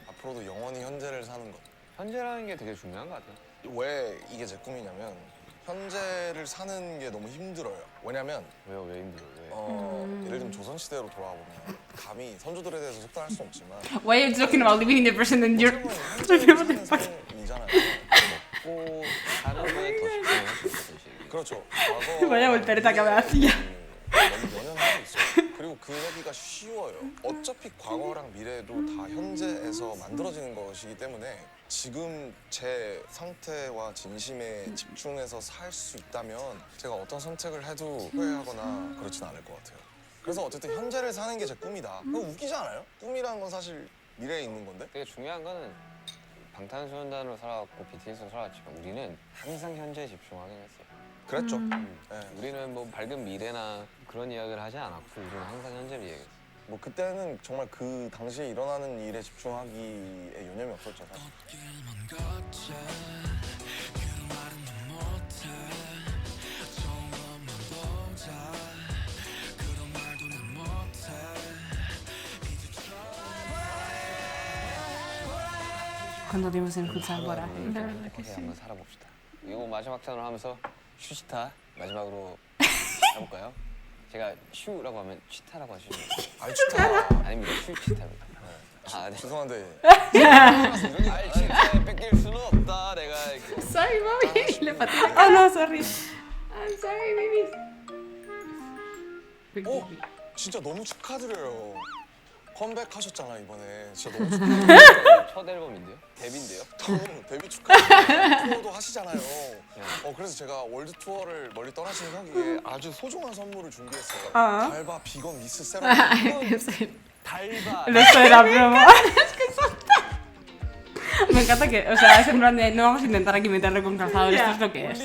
[SPEAKER 3] 앞으로도 영원히 현재를 사는 것.
[SPEAKER 4] 현재라는 게 되게 중요한 것 같아요.
[SPEAKER 3] 왜 이게 제 꿈이냐면 현재를 사는 게 너무 힘들어요. 왜냐면
[SPEAKER 4] 왜요? 왜 힘들어요? 왜?
[SPEAKER 3] 예를 들면 조선시대로 돌아가 보면 감히 선조들에 대해서 속단할 수 없지만
[SPEAKER 1] Why are you talking about living in the present and you're
[SPEAKER 3] 현재를 사는 삶이잖아요.
[SPEAKER 4] 먹고 사는 거에 더 집중할 수 있어요.
[SPEAKER 3] 그렇죠.
[SPEAKER 1] Vaya voltereta que me hacía.
[SPEAKER 3] 너무 연연하고 있어요. 그리고 그 얘기가 쉬워요. 어차피 과거랑 미래도 다 현재에서 만들어지는 것이기 때문에 지금 제 상태와 진심에 집중해서 살 수 있다면 제가 어떤 선택을 해도 후회하거나 그렇진 않을 것 같아요. 그래서 어쨌든 현재를 사는 게 제 꿈이다. 그거 웃기지 않아요? 꿈이라는 건 사실 미래에 있는 건데?
[SPEAKER 4] 되게 중요한 거는 방탄소년단으로 살아왔고 BTS로 살아왔지만 우리는 항상 현재에 집중하긴 했어요.
[SPEAKER 3] 그랬죠.
[SPEAKER 4] 우리는 뭐 밝은 미래나 그런 이야기를 하지 않았고 우리는 항상 현재를 얘기했어.
[SPEAKER 3] 뭐 그때는 정말 그 당시에 일어나는 일에 집중하기에 여념이 없었죠. 사실.
[SPEAKER 1] ¿Cuánto tiempo sin escuchar por ahí?
[SPEAKER 4] 한번 살아봅시다. 이거 마지막 찬으로 하면서 슈시타 마지막으로 해볼까요? 제가 슈라고 하면 치타라고 하시죠?
[SPEAKER 3] 알치타.
[SPEAKER 4] 아닙니다. 슈치타입니다. 네.
[SPEAKER 3] 죄송한데
[SPEAKER 4] 알치타에 뺏길 수는 없다. 내가 이렇게.
[SPEAKER 2] Sorry, mami. Le pateé la
[SPEAKER 1] Oh no, sorry.
[SPEAKER 2] I'm sorry, baby.
[SPEAKER 3] 진짜 너무 축하드려요. 컴백하셨잖아 이번에. 진짜 너무 축하드려요.
[SPEAKER 4] 첫 앨범인데요? 데뷔인데요?
[SPEAKER 3] 데뷔 축하드려요. 투어도 하시잖아요. 그래서 제가 월드 투어를 멀리 떠나시는 형에게 아주 소중한 선물을 준비했어요. 달바 비건 미스 세럼.
[SPEAKER 4] 달바.
[SPEAKER 1] Eso era broma. Me encanta que, o sea, es en plan de no vamos a intentar aquí meterlo con calzador, esto es lo que es.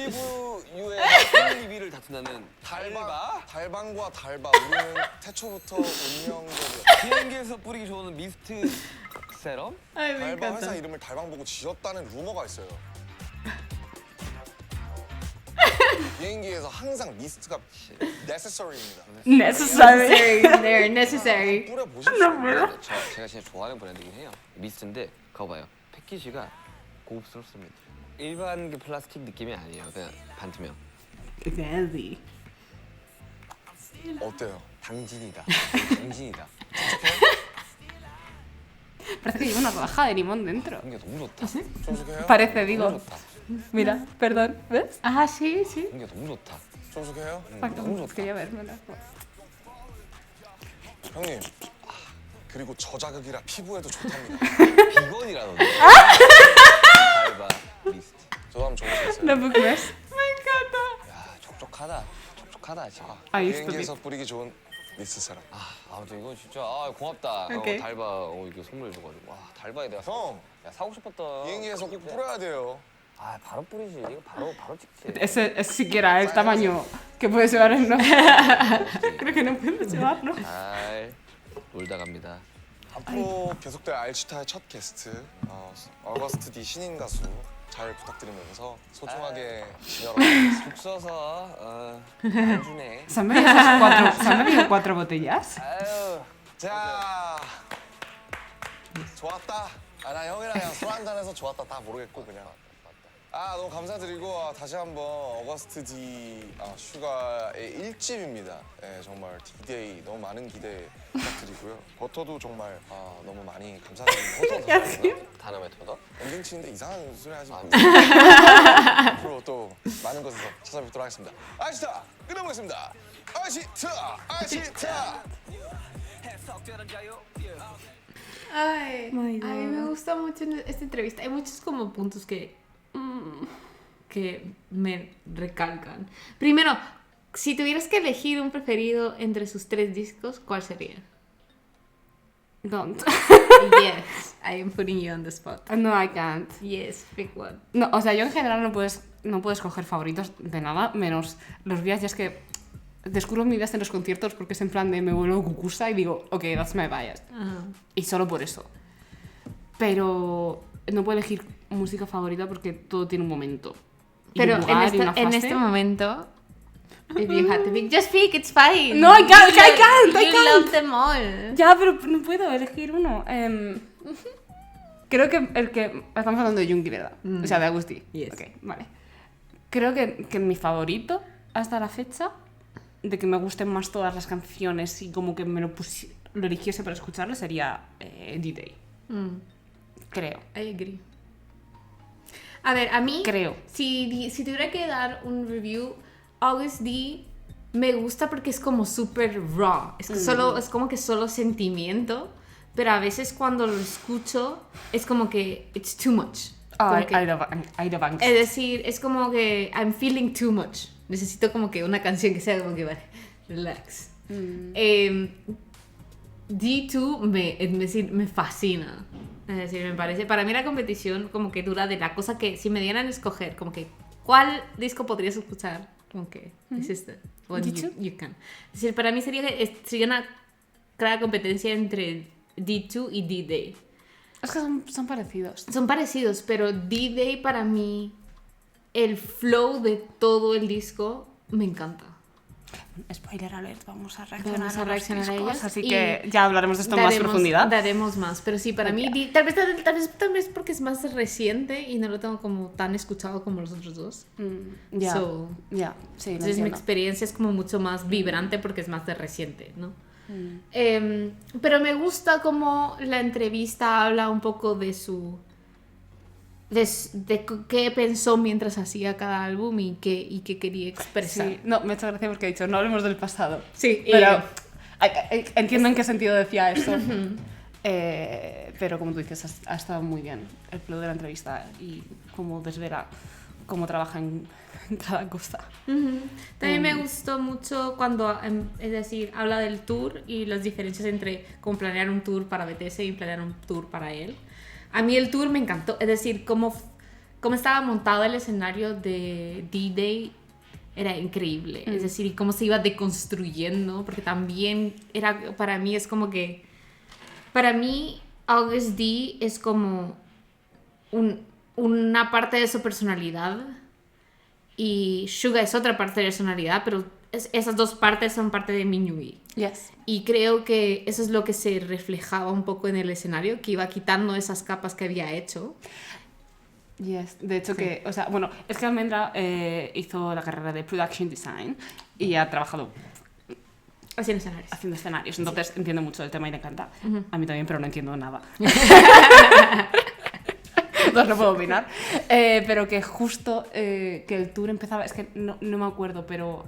[SPEAKER 4] 올리브유에 리뷰를 다툰다는 달바.
[SPEAKER 3] 달방과 달바. 우리는 태초부터 운명적이었어.
[SPEAKER 4] 비행기에서 뿌리기 좋은 미스트 세럼?
[SPEAKER 2] Ay, me
[SPEAKER 3] 달바
[SPEAKER 2] encanta.
[SPEAKER 3] 회사 이름을 달방 보고 지었다는 루머가 있어요. 비행기에서 항상 미스트가 necessary입니다.
[SPEAKER 1] Necesario.
[SPEAKER 2] They're necessary.
[SPEAKER 3] 뿌려 보십시오.
[SPEAKER 4] 제가 진짜 좋아하는 브랜드긴 해요. 미스트인데 그거 봐요. 패키지가 고급스럽습니다. 일반 그 플라스틱 느낌이 아니에요. 그냥 반투명.
[SPEAKER 1] Daddy.
[SPEAKER 3] 어때요?
[SPEAKER 4] 당진이다. 당진이다.
[SPEAKER 1] Parece que lleva una rodaja de limón dentro.
[SPEAKER 4] 공기 너무 좋다.
[SPEAKER 3] 쫀득해요?
[SPEAKER 1] Parece,
[SPEAKER 4] 너무
[SPEAKER 1] digo.
[SPEAKER 4] 좋다.
[SPEAKER 1] Mira, perdón, ¿ves?
[SPEAKER 2] Ah, sí, sí.
[SPEAKER 4] 공기 너무 좋다.
[SPEAKER 3] 쫀득해요?
[SPEAKER 4] 너무 좋다.
[SPEAKER 1] Quería vérmelo.
[SPEAKER 3] 형님. 그리고 저자극이라 피부에도 좋답니다.
[SPEAKER 4] 비건이라던데. 알바 리스트.
[SPEAKER 3] 저도 한번 줘보시겠어요?
[SPEAKER 1] No puc més. M'encanta.
[SPEAKER 4] 야 촉촉하다. 촉촉하다 지금.
[SPEAKER 1] Ahí
[SPEAKER 3] 비행기에서 뿌리기 좋은 리스사랑.
[SPEAKER 4] 아무튼 이거 진짜 고맙다.
[SPEAKER 1] 오케이.
[SPEAKER 4] 달바 이거 선물 줘가지고 와 달바에 내가
[SPEAKER 3] 형,
[SPEAKER 4] 야 사고 싶었던.
[SPEAKER 3] 비행기에서 꼭 뿌려야 돼요.
[SPEAKER 4] 아 바로 뿌리지. 이거 바로 찍지.
[SPEAKER 1] Ese es siquiera el tamaño que puedes llevar en una... Creo que no puedes llevarlo.
[SPEAKER 4] 잘 놀다 갑니다.
[SPEAKER 3] 앞으로 계속될 알츠타의 첫 게스트 어거스트 D 신인 가수 잘 부탁드리면서 소중하게 지내러
[SPEAKER 4] 속 써서 안 주네.
[SPEAKER 1] ¿Se han bebido 4 botellas?
[SPEAKER 4] 아유.
[SPEAKER 3] 자, 좋았다. 나 형이랑 그냥 술 한잔해서 좋았다 다 모르겠고 그냥. 너무 감사드리고 다시 한번 어거스트 D 슈가의 1집입니다. 네, 정말 D-Day 너무 많은 기대 부탁드리고요. 버터도 정말 너무 많이 감사드립니다. 버터
[SPEAKER 4] 다음에 터더?
[SPEAKER 3] 엔딩 치는데 이상한 소리 하지 마세요. 앞으로 또 많은 곳에서 찾아뵙도록 하겠습니다. 아시타 끝내보겠습니다. 아시타.
[SPEAKER 2] Ay, a mí me gusta mucho esta entrevista. Hay muchos como puntos que me recalcan. Primero, si tuvieras que elegir un preferido entre sus 3 discos, ¿cuál sería?
[SPEAKER 1] Don't.
[SPEAKER 2] Yes, I am putting you on the spot.
[SPEAKER 1] No, I can't.
[SPEAKER 2] Yes, pick one.
[SPEAKER 1] No, o sea, yo en general no puedes coger favoritos de nada, menos los viajes que descubro mi bias en los conciertos porque es en plan de me vuelvo cucusa y digo, ok, that's my bias. Y solo por eso. Pero no puedo elegir música favorita porque todo tiene un momento. Y
[SPEAKER 2] Pero
[SPEAKER 1] un lugar y una
[SPEAKER 2] en
[SPEAKER 1] fase.
[SPEAKER 2] este momento, if you had to pick, just pick, it's fine.
[SPEAKER 1] No, I can't.
[SPEAKER 2] You love them all.
[SPEAKER 1] Ya, pero no puedo elegir uno. Creo que el que... Estamos hablando de Junkie, ¿verdad? O sea, de Agustí.
[SPEAKER 2] Yes.
[SPEAKER 1] Ok, vale. Creo que mi favorito hasta la fecha, de que me gusten más todas las canciones y como que me lo eligiese para escucharlo, sería D-Day. Creo.
[SPEAKER 2] I agree. A ver, a mí,
[SPEAKER 1] Creo.
[SPEAKER 2] si tuviera que dar un review, August D me gusta porque es como súper raw. Es como que solo sentimiento, pero a veces cuando lo escucho es como que it's too much. Como que-
[SPEAKER 1] I love angst.
[SPEAKER 2] es decir, es como que I'm feeling too much. Necesito como que una canción que sea como que vale, relax. D2 me fascina. Es decir, me parece, para mí la competición como que dura de la cosa que si me dieran a escoger, como que ¿cuál disco podrías escuchar? Como que this is the one you can. Es decir, para mí sería una clara competencia entre D2 y D-Day.
[SPEAKER 1] Es que son parecidos.
[SPEAKER 2] Son parecidos, pero D-Day para mí, el flow de todo el disco me encanta.
[SPEAKER 1] Spoiler alert, vamos a reaccionar,
[SPEAKER 2] Vamos a reaccionar a
[SPEAKER 1] discos,
[SPEAKER 2] ellos
[SPEAKER 1] así
[SPEAKER 2] y
[SPEAKER 1] que ya hablaremos de esto en más profundidad.
[SPEAKER 2] Daremos más, pero sí, para mí, tal vez porque es más reciente y no lo tengo como tan escuchado como los otros dos.
[SPEAKER 1] Ya,
[SPEAKER 2] So,
[SPEAKER 1] ya, sí, lo
[SPEAKER 2] Entonces mi
[SPEAKER 1] entiendo.
[SPEAKER 2] experiencia es como mucho más vibrante porque es más de reciente, ¿no? Pero me gusta como la entrevista habla un poco de su... de qué pensó mientras hacía cada álbum y qué quería expresar.
[SPEAKER 1] Sí, no, me ha hecho gracia porque he dicho, no hablemos del pasado.
[SPEAKER 2] Sí,
[SPEAKER 1] Pero entiendo en qué sentido decía esto. Pero como tú dices, ha estado muy bien el flow de la entrevista y cómo desvela cómo trabaja en cada cosa.
[SPEAKER 2] También me gustó mucho cuando, es decir, habla del tour y las diferencias entre como planear un tour para BTS y planear un tour para él. A mí el tour me encantó, es decir, cómo estaba montado el escenario de D-Day era increíble, es decir, y cómo se iba deconstruyendo, porque también era, para mí es como que, para mí August D es como una parte de su personalidad y Suga es otra parte de la personalidad, pero esas dos partes son parte de Minhyuk.
[SPEAKER 1] Yes.
[SPEAKER 2] Y creo que eso es lo que se reflejaba un poco en el escenario, que iba quitando esas capas que había hecho.
[SPEAKER 1] Yes. De hecho,
[SPEAKER 2] Sí.
[SPEAKER 1] que, o sea, bueno, es que Almendra hizo la carrera de Production Design y ha trabajado
[SPEAKER 2] Haciendo escenarios.
[SPEAKER 1] haciendo escenarios. Entonces entiendo mucho del tema y le encanta. A mí también, pero no entiendo nada. Entonces no puedo opinar. Pero que justo que el tour empezaba, es que no me acuerdo, pero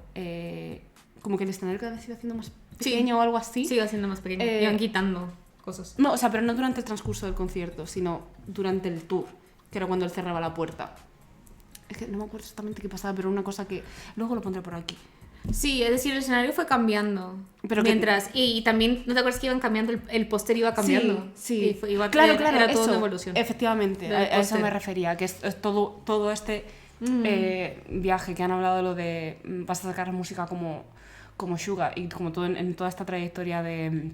[SPEAKER 1] como que el escenario cada vez se iba haciendo más pequeño o algo así.
[SPEAKER 2] Sigo haciendo más pequeño. Iban quitando cosas.
[SPEAKER 1] No, o sea, pero no durante el transcurso del concierto, sino durante el tour, que era cuando él cerraba la puerta. Es que no me acuerdo exactamente qué pasaba, pero una cosa que luego lo pondré por aquí.
[SPEAKER 2] Sí, es decir, el escenario fue cambiando.
[SPEAKER 1] Pero que-
[SPEAKER 2] mientras. Y también, ¿no te acuerdas que iban cambiando? El póster iba cambiando.
[SPEAKER 1] Sí,
[SPEAKER 2] Y fue igual,
[SPEAKER 1] claro,
[SPEAKER 2] era todo
[SPEAKER 1] eso,
[SPEAKER 2] una evolución.
[SPEAKER 1] Efectivamente,
[SPEAKER 2] Del
[SPEAKER 1] a eso
[SPEAKER 2] póster.
[SPEAKER 1] me refería, que es todo este viaje que han hablado, lo de vas a sacar música como Suga, y como todo en toda esta trayectoria de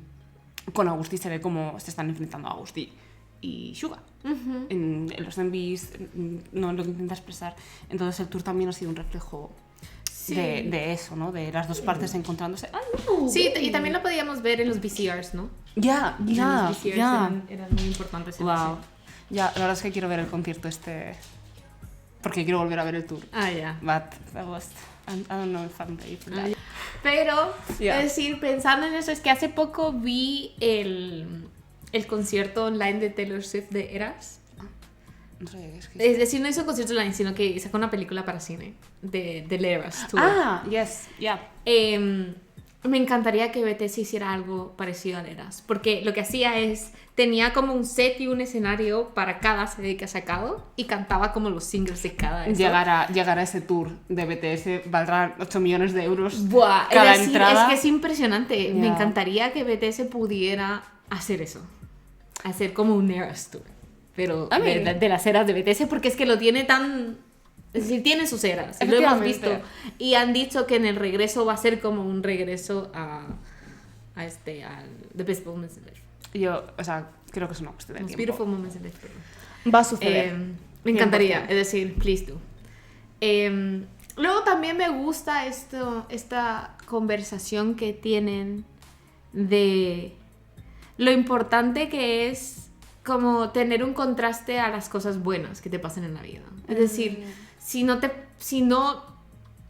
[SPEAKER 1] con Agustí se ve cómo se están enfrentando a Agustí y Suga en los MVs, no lo que intenta expresar. Entonces el tour también ha sido un reflejo
[SPEAKER 2] Sí.
[SPEAKER 1] de eso, ¿no? De las dos partes encontrándose. ¡Ay, no!
[SPEAKER 2] Sí, y también lo podíamos ver en los VCRs, ¿no?
[SPEAKER 1] Ya,
[SPEAKER 2] Los
[SPEAKER 1] ya,
[SPEAKER 2] VCRs
[SPEAKER 1] ya.
[SPEAKER 2] eran muy importantes. en
[SPEAKER 1] Wow.
[SPEAKER 2] eso.
[SPEAKER 1] Ya, la verdad es que quiero ver el concierto este. Porque quiero volver a ver el tour.
[SPEAKER 2] Ah, ya.
[SPEAKER 1] But that was. I don't know if I'm ready for that.
[SPEAKER 2] Pero,
[SPEAKER 1] Ya.
[SPEAKER 2] es decir, pensando en eso, es que hace poco vi el concierto online de Taylor Swift de Eras.
[SPEAKER 1] No sé, es que.
[SPEAKER 2] Es decir, no hizo un concierto online, sino que sacó una película para cine de Eras Tour.
[SPEAKER 1] Ah, yes, yeah.
[SPEAKER 2] Me encantaría que BTS hiciera algo parecido a Eras, porque lo que hacía es, tenía como un set y un escenario para cada CD que ha sacado y cantaba como los singles de cada eso.
[SPEAKER 1] Llegar a ese tour de BTS valdrá 8 millones de euros.
[SPEAKER 2] Buah,
[SPEAKER 1] cada
[SPEAKER 2] es decir,
[SPEAKER 1] entrada.
[SPEAKER 2] es que es impresionante. Me
[SPEAKER 1] Ya.
[SPEAKER 2] encantaría que BTS pudiera hacer eso. Hacer como un Eras Tour. Pero
[SPEAKER 1] I mean-
[SPEAKER 2] de las eras de BTS, porque es que lo tiene tan... Es decir, tiene sus eras. Y lo hemos visto.
[SPEAKER 1] Efectivamente.
[SPEAKER 2] Y han dicho que en el regreso va a ser como un regreso al The Best Moments in Life.
[SPEAKER 1] Yo, o sea, creo que es una cuestión de
[SPEAKER 2] Most
[SPEAKER 1] tiempo.
[SPEAKER 2] Beautiful Moments in Life, perdón.
[SPEAKER 1] Va a suceder.
[SPEAKER 2] Me encantaría,
[SPEAKER 1] 100%.
[SPEAKER 2] es decir, please do. Luego también me gusta esta conversación que tienen de lo importante que es como tener un contraste a las cosas buenas que te pasan en la vida. Es decir, si no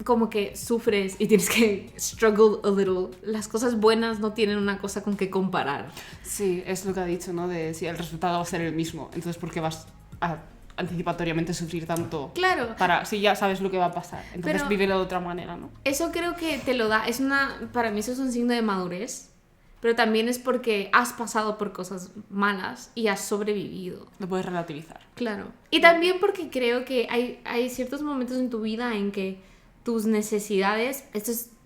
[SPEAKER 2] como que sufres y tienes que struggle a little, las cosas buenas no tienen una cosa con que comparar.
[SPEAKER 1] Sí, es lo que ha dicho, ¿no? De si el resultado va a ser el mismo. Entonces, ¿por qué vas a anticipatoriamente sufrir tanto?
[SPEAKER 2] Claro.
[SPEAKER 1] Si ya sabes lo que va a pasar. Entonces,
[SPEAKER 2] Pero-
[SPEAKER 1] vívelo de otra manera, ¿no?
[SPEAKER 2] Eso creo que te lo da, para mí eso es un signo de madurez, pero también es porque has pasado por cosas malas y has sobrevivido.
[SPEAKER 1] Lo puedes relativizar.
[SPEAKER 2] Claro. Y también porque creo que hay ciertos momentos en tu vida en que tus necesidades,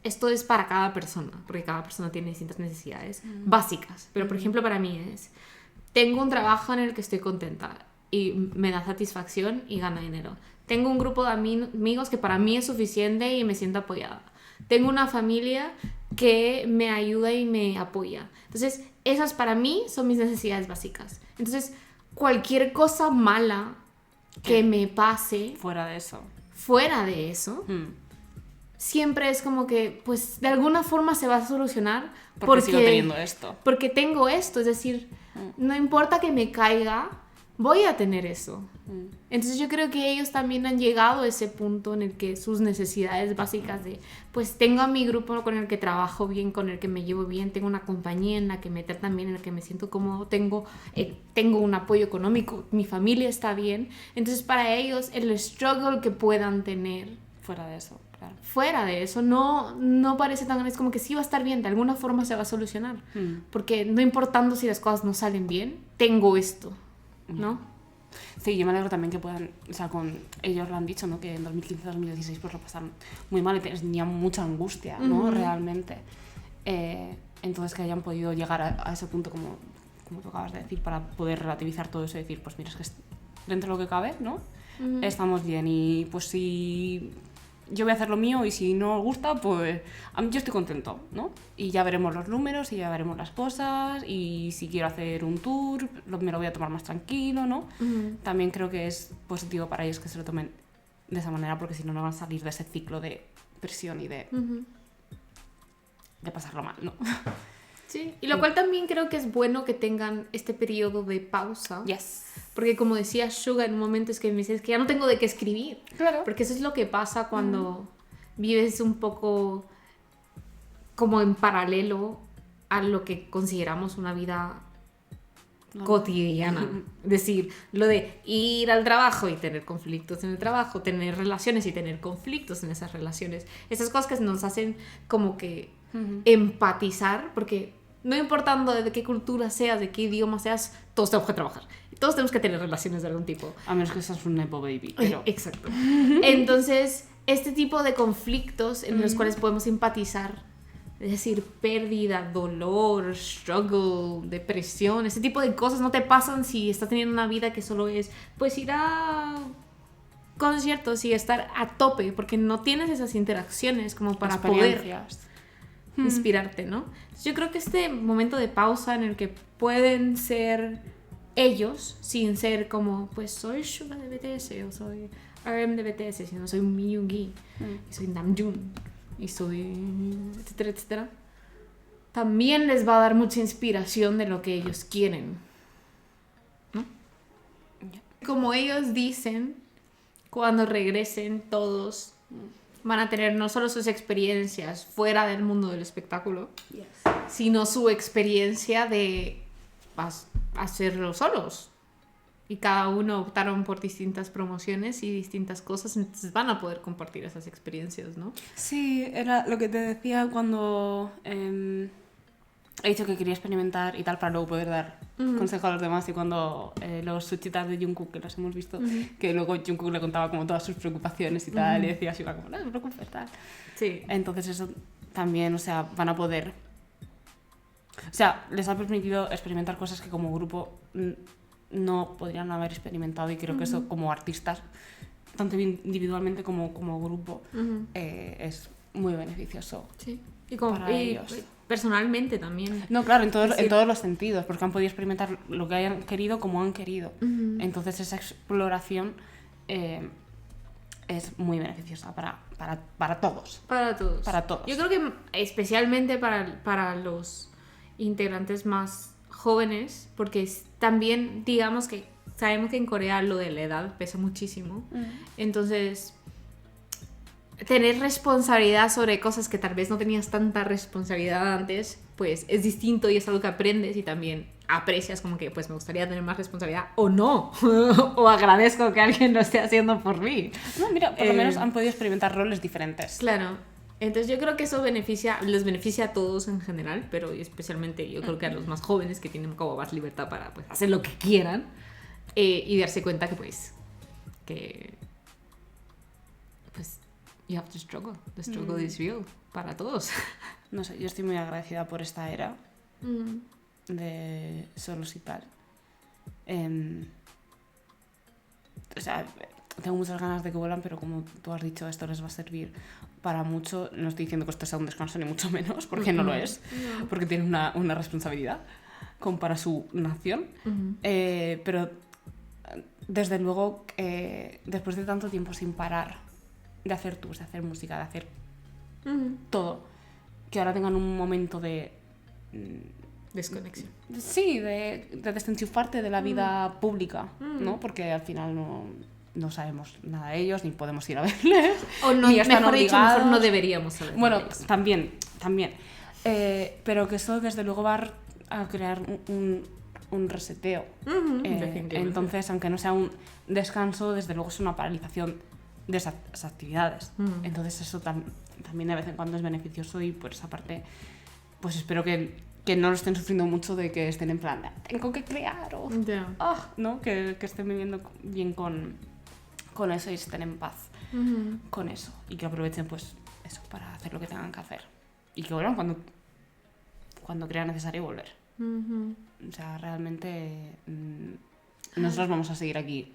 [SPEAKER 2] esto es para cada persona, porque cada persona tiene distintas necesidades básicas, pero por ejemplo para mí tengo un trabajo en el que estoy contenta y me da satisfacción y gana dinero. Tengo un grupo de amigos que para mí es suficiente y me siento apoyada. Tengo una familia que me ayuda y me apoya. Entonces, esas para mí son mis necesidades básicas. Entonces, cualquier cosa mala que me pase
[SPEAKER 1] Fuera de eso.
[SPEAKER 2] fuera de eso, siempre es como que, pues, de alguna forma se va a solucionar
[SPEAKER 1] Porque sigo teniendo esto.
[SPEAKER 2] porque tengo esto. Es decir, no importa que me caiga, voy a tener eso. Entonces yo creo que ellos también han llegado a ese punto en el que sus necesidades básicas de, pues tengo a mi grupo con el que trabajo bien, con el que me llevo bien, tengo una compañía en la que me tratan bien, en la que me siento cómodo, tengo un apoyo económico, mi familia está bien. Entonces para ellos el struggle que puedan tener
[SPEAKER 1] Fuera de eso, claro.
[SPEAKER 2] fuera de eso no parece tan grande, es como que sí va a estar bien, de alguna forma se va a solucionar. Porque no importando si las cosas no salen bien, tengo esto, ¿no?
[SPEAKER 1] Sí, yo me alegro también que puedan, o sea, ellos lo han dicho, ¿no? Que en 2015-2016 pues lo pasaron muy mal y tenían mucha angustia, ¿no? Realmente. Entonces que hayan podido llegar a ese punto, como tú acabas de decir, para poder relativizar todo eso y decir, pues mira, es que dentro de lo que cabe, ¿no? Estamos bien y pues si yo voy a hacer lo mío y si no os gusta, pues yo estoy contento, ¿no? Y ya veremos los números y ya veremos las cosas y si quiero hacer un tour, me lo voy a tomar más tranquilo, ¿no? También creo que es positivo para ellos que se lo tomen de esa manera porque si no, no van a salir de ese ciclo de presión y de pasarlo mal, ¿no?
[SPEAKER 2] Sí, y lo cual también creo que es bueno que tengan este periodo de pausa.
[SPEAKER 1] Yes.
[SPEAKER 2] Porque como decía Suga en un momento es que me dice, es que ya no tengo de qué escribir.
[SPEAKER 1] Claro.
[SPEAKER 2] Porque eso es lo que pasa cuando vives un poco como en paralelo a lo que consideramos una vida cotidiana. Es decir, lo de ir al trabajo y tener conflictos en el trabajo, tener relaciones y tener conflictos en esas relaciones. Esas cosas que nos hacen como que empatizar, porque no importando de qué cultura seas, de qué idioma seas, todos tenemos que trabajar. Todos tenemos que tener relaciones de algún tipo.
[SPEAKER 1] A menos que seas un nepo baby, pero...
[SPEAKER 2] Exacto. Entonces, este tipo de conflictos en los cuales podemos empatizar, es decir, pérdida, dolor, struggle, depresión, ese tipo de cosas no te pasan si estás teniendo una vida que solo es, pues, ir a conciertos y estar a tope, porque no tienes esas interacciones como para poder
[SPEAKER 1] experiencias.
[SPEAKER 2] inspirarte, ¿no? Yo creo que este momento de pausa en el que pueden ser ellos, sin ser como, pues soy Suga de BTS o soy RM de BTS, sino soy Miyuki y soy Namjoon y soy etcétera, etcétera, también les va a dar mucha inspiración de lo que ellos quieren, ¿no? Como ellos dicen, cuando regresen todos van a tener no solo sus experiencias fuera del mundo del espectáculo, sino su experiencia de hacerlo solos. Y cada uno optaron por distintas promociones y distintas cosas, entonces van a poder compartir esas experiencias, ¿no?
[SPEAKER 1] Sí, era lo que te decía cuando he dicho que quería experimentar y tal para luego poder dar consejo a los demás, y cuando los suchitas de Jungkook, que los hemos visto, que luego Jungkook le contaba como todas sus preocupaciones y tal, y decía así, como, no te preocupes, tal.
[SPEAKER 2] Sí.
[SPEAKER 1] Entonces eso también, o sea, van a poder... O sea, les ha permitido experimentar cosas que como grupo no podrían haber experimentado, y creo que eso como artistas, tanto individualmente como grupo, es muy beneficioso.
[SPEAKER 2] Sí.
[SPEAKER 1] Para ellos.
[SPEAKER 2] Personalmente también.
[SPEAKER 1] No, claro, en todos los sentidos, porque han podido experimentar lo que hayan querido como han querido. Entonces esa exploración es muy beneficiosa para todos.
[SPEAKER 2] Para todos.
[SPEAKER 1] Para todos.
[SPEAKER 2] Yo creo que especialmente para los integrantes más jóvenes, porque también digamos que sabemos que en Corea lo de la edad pesa muchísimo. Entonces, tener responsabilidad sobre cosas que tal vez no tenías tanta responsabilidad antes, pues es distinto y es algo que aprendes y también aprecias, como que pues me gustaría tener más responsabilidad o no, o agradezco que alguien lo esté haciendo por mí.
[SPEAKER 1] No, mira, por lo menos han podido experimentar roles diferentes.
[SPEAKER 2] Claro. Entonces yo creo que eso les beneficia a todos en general, pero especialmente yo creo que a los más jóvenes que tienen como más libertad para pues, hacer lo que quieran, y darse cuenta que pues you have to struggle. The struggle is real para todos.
[SPEAKER 1] No sé, yo estoy muy agradecida por esta era de solos y tal. O sea, tengo muchas ganas de que vuelvan, pero como tú has dicho, esto les va a servir para mucho. No estoy diciendo que esto sea un descanso, ni mucho menos, porque no lo es, porque tienen una responsabilidad para su nación. Pero desde luego, después de tanto tiempo sin parar de hacer tours, de hacer música, de hacer todo, que ahora tengan un momento de...
[SPEAKER 2] Desconexión.
[SPEAKER 1] Sí, de desenchufarte de la vida pública, ¿no? Porque al final no sabemos nada de ellos, ni podemos ir a verles.
[SPEAKER 2] O no,
[SPEAKER 1] ni están
[SPEAKER 2] mejor dicho,
[SPEAKER 1] obligados.
[SPEAKER 2] mejor no deberíamos saber.
[SPEAKER 1] Bueno, también. Pero que eso desde luego va a crear un reseteo. Entonces, aunque no sea un descanso, desde luego es una paralización de esas actividades. Entonces eso también de vez en cuando es beneficioso, y por esa parte pues espero que no lo estén sufriendo mucho de que estén en plan tengo que crear o ¿no? Que estén viviendo bien con eso y estén en paz con eso, y que aprovechen pues eso para hacer lo que tengan que hacer, y que vuelvan cuando crean necesario volver. O sea, realmente nosotros vamos a seguir aquí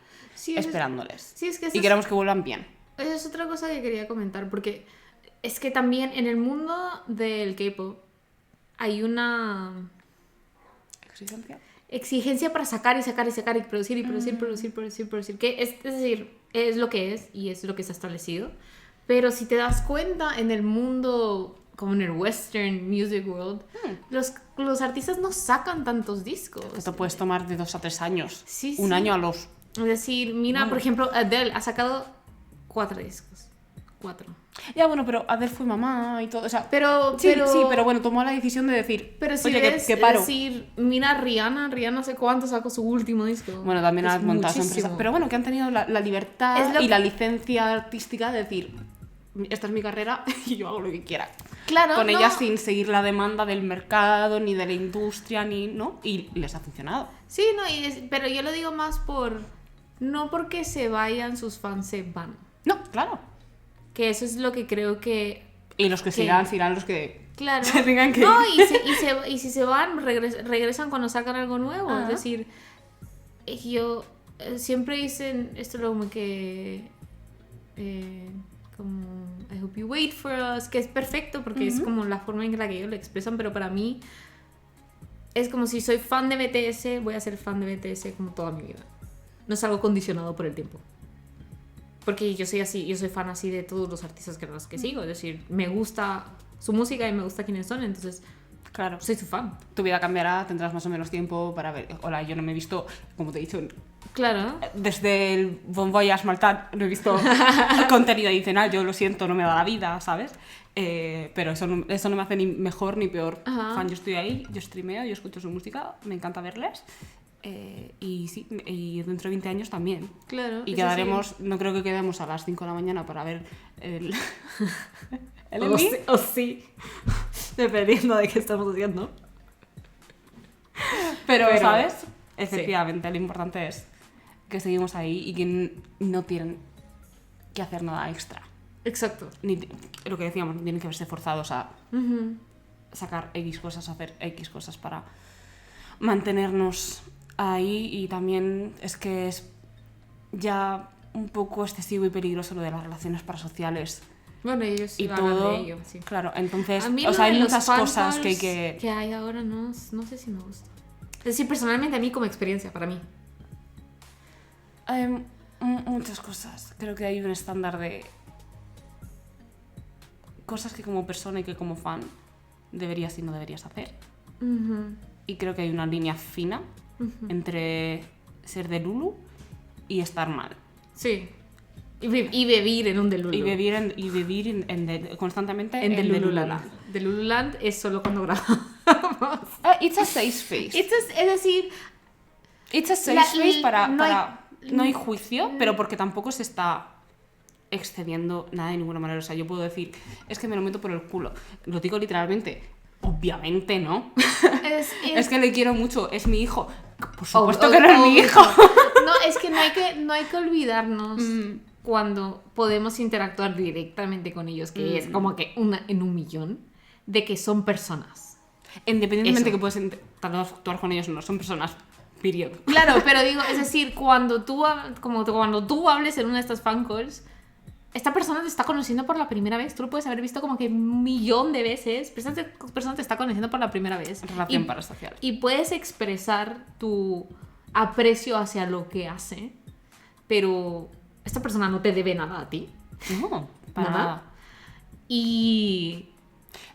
[SPEAKER 1] esperándoles.
[SPEAKER 2] Sí, es que
[SPEAKER 1] y queremos que vuelvan bien.
[SPEAKER 2] Esa es otra cosa que quería comentar, porque es que también en el mundo del K-pop hay una exigencia para sacar y producir y producir, que es decir, es lo que es y es lo que se ha establecido. Pero si te das cuenta, en el mundo, como en el Western Music World, los artistas no sacan tantos discos.
[SPEAKER 1] Esto puedes tomar de 2 a 3 años.
[SPEAKER 2] Sí,
[SPEAKER 1] un año a los...
[SPEAKER 2] Es decir, mira, por ejemplo, Adele ha sacado 4 discos. 4.
[SPEAKER 1] Ya, bueno, pero Adele fue mamá y todo, o sea...
[SPEAKER 2] Pero,
[SPEAKER 1] Sí, pero bueno, tomó la decisión de decir,
[SPEAKER 2] Pero si
[SPEAKER 1] oye,
[SPEAKER 2] ves,
[SPEAKER 1] que paro.
[SPEAKER 2] es decir, mira a Rihanna hace cuánto sacó su último disco.
[SPEAKER 1] Bueno, también
[SPEAKER 2] Es
[SPEAKER 1] ha montado su
[SPEAKER 2] muchísimo.
[SPEAKER 1] empresa. Pero bueno, que han tenido la libertad
[SPEAKER 2] Es lo
[SPEAKER 1] y
[SPEAKER 2] que-
[SPEAKER 1] la licencia artística de decir, esta es mi carrera y yo hago lo que quiera.
[SPEAKER 2] Claro,
[SPEAKER 1] Con
[SPEAKER 2] no.
[SPEAKER 1] ella sin seguir la demanda del mercado, ni de la industria, ni... ¿no? Y les ha funcionado.
[SPEAKER 2] Sí, no, pero yo lo digo más por... No porque se vayan, sus fans se van.
[SPEAKER 1] No, claro.
[SPEAKER 2] Que eso es lo que creo que...
[SPEAKER 1] Y los que
[SPEAKER 2] ¿Qué?
[SPEAKER 1] serán los que
[SPEAKER 2] Claro.
[SPEAKER 1] se tengan que
[SPEAKER 2] No,
[SPEAKER 1] ir.
[SPEAKER 2] y si se van, regresan cuando sacan algo nuevo.
[SPEAKER 1] Ajá.
[SPEAKER 2] Es decir, yo siempre dicen esto como que... como I hope you wait for us, que es perfecto porque es como la forma en la que ellos lo expresan, pero para mí es como si soy fan de BTS, voy a ser fan de BTS como toda mi vida. No es algo condicionado por el tiempo. Porque yo soy así, yo soy fan así de todos los artistas que los que sigo, es decir, me gusta su música y me gusta quiénes son, entonces
[SPEAKER 1] Claro.
[SPEAKER 2] soy su fan.
[SPEAKER 1] Tu vida cambiará, tendrás más o menos tiempo para ver... Hola, yo no me he visto, como te he dicho,
[SPEAKER 2] Claro.
[SPEAKER 1] desde el Bon Voyage Maltat no he visto contenido adicional. Yo lo siento, no me da la vida, ¿sabes? Pero eso no me hace ni mejor ni peor
[SPEAKER 2] Ajá.
[SPEAKER 1] fan. Yo estoy ahí, yo streameo, yo escucho su música, me encanta verles. Y sí, y dentro de 20 años también.
[SPEAKER 2] Claro.
[SPEAKER 1] Y
[SPEAKER 2] es
[SPEAKER 1] quedaremos, no creo que quedemos a las 5 de la mañana para ver el... el
[SPEAKER 2] así.
[SPEAKER 1] Emmy.
[SPEAKER 2] O sí. Dependiendo de qué estamos haciendo.
[SPEAKER 1] Pero,
[SPEAKER 2] Pero-
[SPEAKER 1] ¿sabes? Efectivamente, lo importante es que seguimos ahí y que no tienen que hacer nada extra.
[SPEAKER 2] Exacto.
[SPEAKER 1] Lo que decíamos, no tienen que verse forzados a
[SPEAKER 2] Ujú.
[SPEAKER 1] sacar X cosas, hacer X cosas para mantenernos ahí. Y también es que es ya un poco excesivo y peligroso lo de las relaciones parasociales
[SPEAKER 2] Bueno, ellos sí
[SPEAKER 1] y
[SPEAKER 2] van a hablar
[SPEAKER 1] todo.
[SPEAKER 2] de ello, sí.
[SPEAKER 1] Claro, entonces,
[SPEAKER 2] A mí
[SPEAKER 1] o
[SPEAKER 2] lo
[SPEAKER 1] sea,
[SPEAKER 2] de
[SPEAKER 1] hay
[SPEAKER 2] los
[SPEAKER 1] muchas cosas que hay
[SPEAKER 2] fanboys
[SPEAKER 1] que...
[SPEAKER 2] hay ahora no sé si me gusta. Es decir, personalmente a mí como experiencia, para mí.
[SPEAKER 1] Hay muchas cosas. Creo que hay un estándar de cosas que como persona y que como fan deberías y no deberías hacer.
[SPEAKER 2] Ujú.
[SPEAKER 1] Y creo que hay una línea fina entre ser de Lulu y estar mal.
[SPEAKER 2] Sí. Y vivir en un Delulu.
[SPEAKER 1] Y vivir constantemente
[SPEAKER 2] en Delululand.
[SPEAKER 1] Delululand.
[SPEAKER 2] Delululand es solo cuando grabamos.
[SPEAKER 1] It's a safe space.
[SPEAKER 2] Es decir,
[SPEAKER 1] It's a safe
[SPEAKER 2] La-
[SPEAKER 1] space para...
[SPEAKER 2] no hay-
[SPEAKER 1] no hay juicio, pero porque tampoco se está excediendo nada de ninguna manera. O sea, yo puedo decir, es que me lo meto por el culo. Lo digo literalmente. Obviamente no. Es que le quiero mucho, es mi hijo. Por supuesto que no es mi hijo.
[SPEAKER 2] No, es que no hay que olvidarnos cuando podemos interactuar directamente con ellos, que es como que una en un millón, de que son personas.
[SPEAKER 1] Independientemente
[SPEAKER 2] Eso.
[SPEAKER 1] que puedes actuar con ellos o no, son personas. Period.
[SPEAKER 2] Claro, pero digo, es decir, cuando tú hables en una de estas fan calls, esta persona te está conociendo por la primera vez. Tú lo puedes haber visto como que 1.000.000 de veces, pero esta persona te está conociendo por la primera vez.
[SPEAKER 1] Relación parasocial.
[SPEAKER 2] Y puedes expresar tu aprecio hacia lo que hace, pero esta persona no te debe nada a ti.
[SPEAKER 1] No, para
[SPEAKER 2] Nada.
[SPEAKER 1] nada.
[SPEAKER 2] Y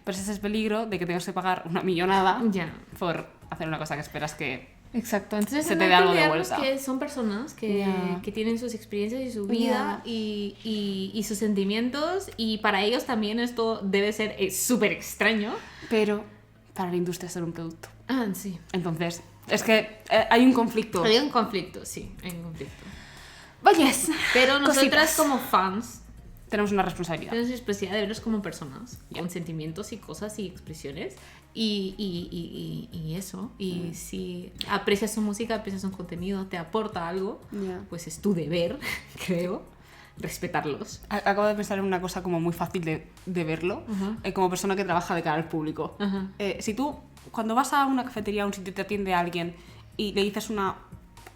[SPEAKER 1] Pero ese es el peligro de que tengas que pagar una millonada
[SPEAKER 2] ya.
[SPEAKER 1] por hacer una cosa que esperas que...
[SPEAKER 2] Exacto, entonces
[SPEAKER 1] Se
[SPEAKER 2] no
[SPEAKER 1] te
[SPEAKER 2] hay
[SPEAKER 1] dé
[SPEAKER 2] que
[SPEAKER 1] algo de
[SPEAKER 2] olvidarnos
[SPEAKER 1] vuelta.
[SPEAKER 2] que son personas que,
[SPEAKER 1] Ya.
[SPEAKER 2] que tienen sus experiencias y su vida y sus sentimientos, y para ellos también esto debe ser súper extraño.
[SPEAKER 1] Pero para la industria es ser un producto.
[SPEAKER 2] Ah, sí.
[SPEAKER 1] Entonces, es que hay un conflicto.
[SPEAKER 2] Hay un conflicto, sí, hay un conflicto.
[SPEAKER 1] Vayas.
[SPEAKER 2] Pero nosotras
[SPEAKER 1] Cositas.
[SPEAKER 2] como fans
[SPEAKER 1] Tenemos una responsabilidad.
[SPEAKER 2] tenemos la responsabilidad de verlos como personas, con sentimientos y cosas y expresiones, y eso. Y si aprecias su música, aprecias su contenido, te aporta algo,
[SPEAKER 1] Ya.
[SPEAKER 2] pues es tu deber, creo, respetarlos.
[SPEAKER 1] Acabo de pensar en una cosa como muy fácil de verlo,
[SPEAKER 2] Ajá.
[SPEAKER 1] como persona que trabaja de cara al público.
[SPEAKER 2] Ajá.
[SPEAKER 1] Si tú, cuando vas a una cafetería, a un sitio, te atiende alguien y le dices una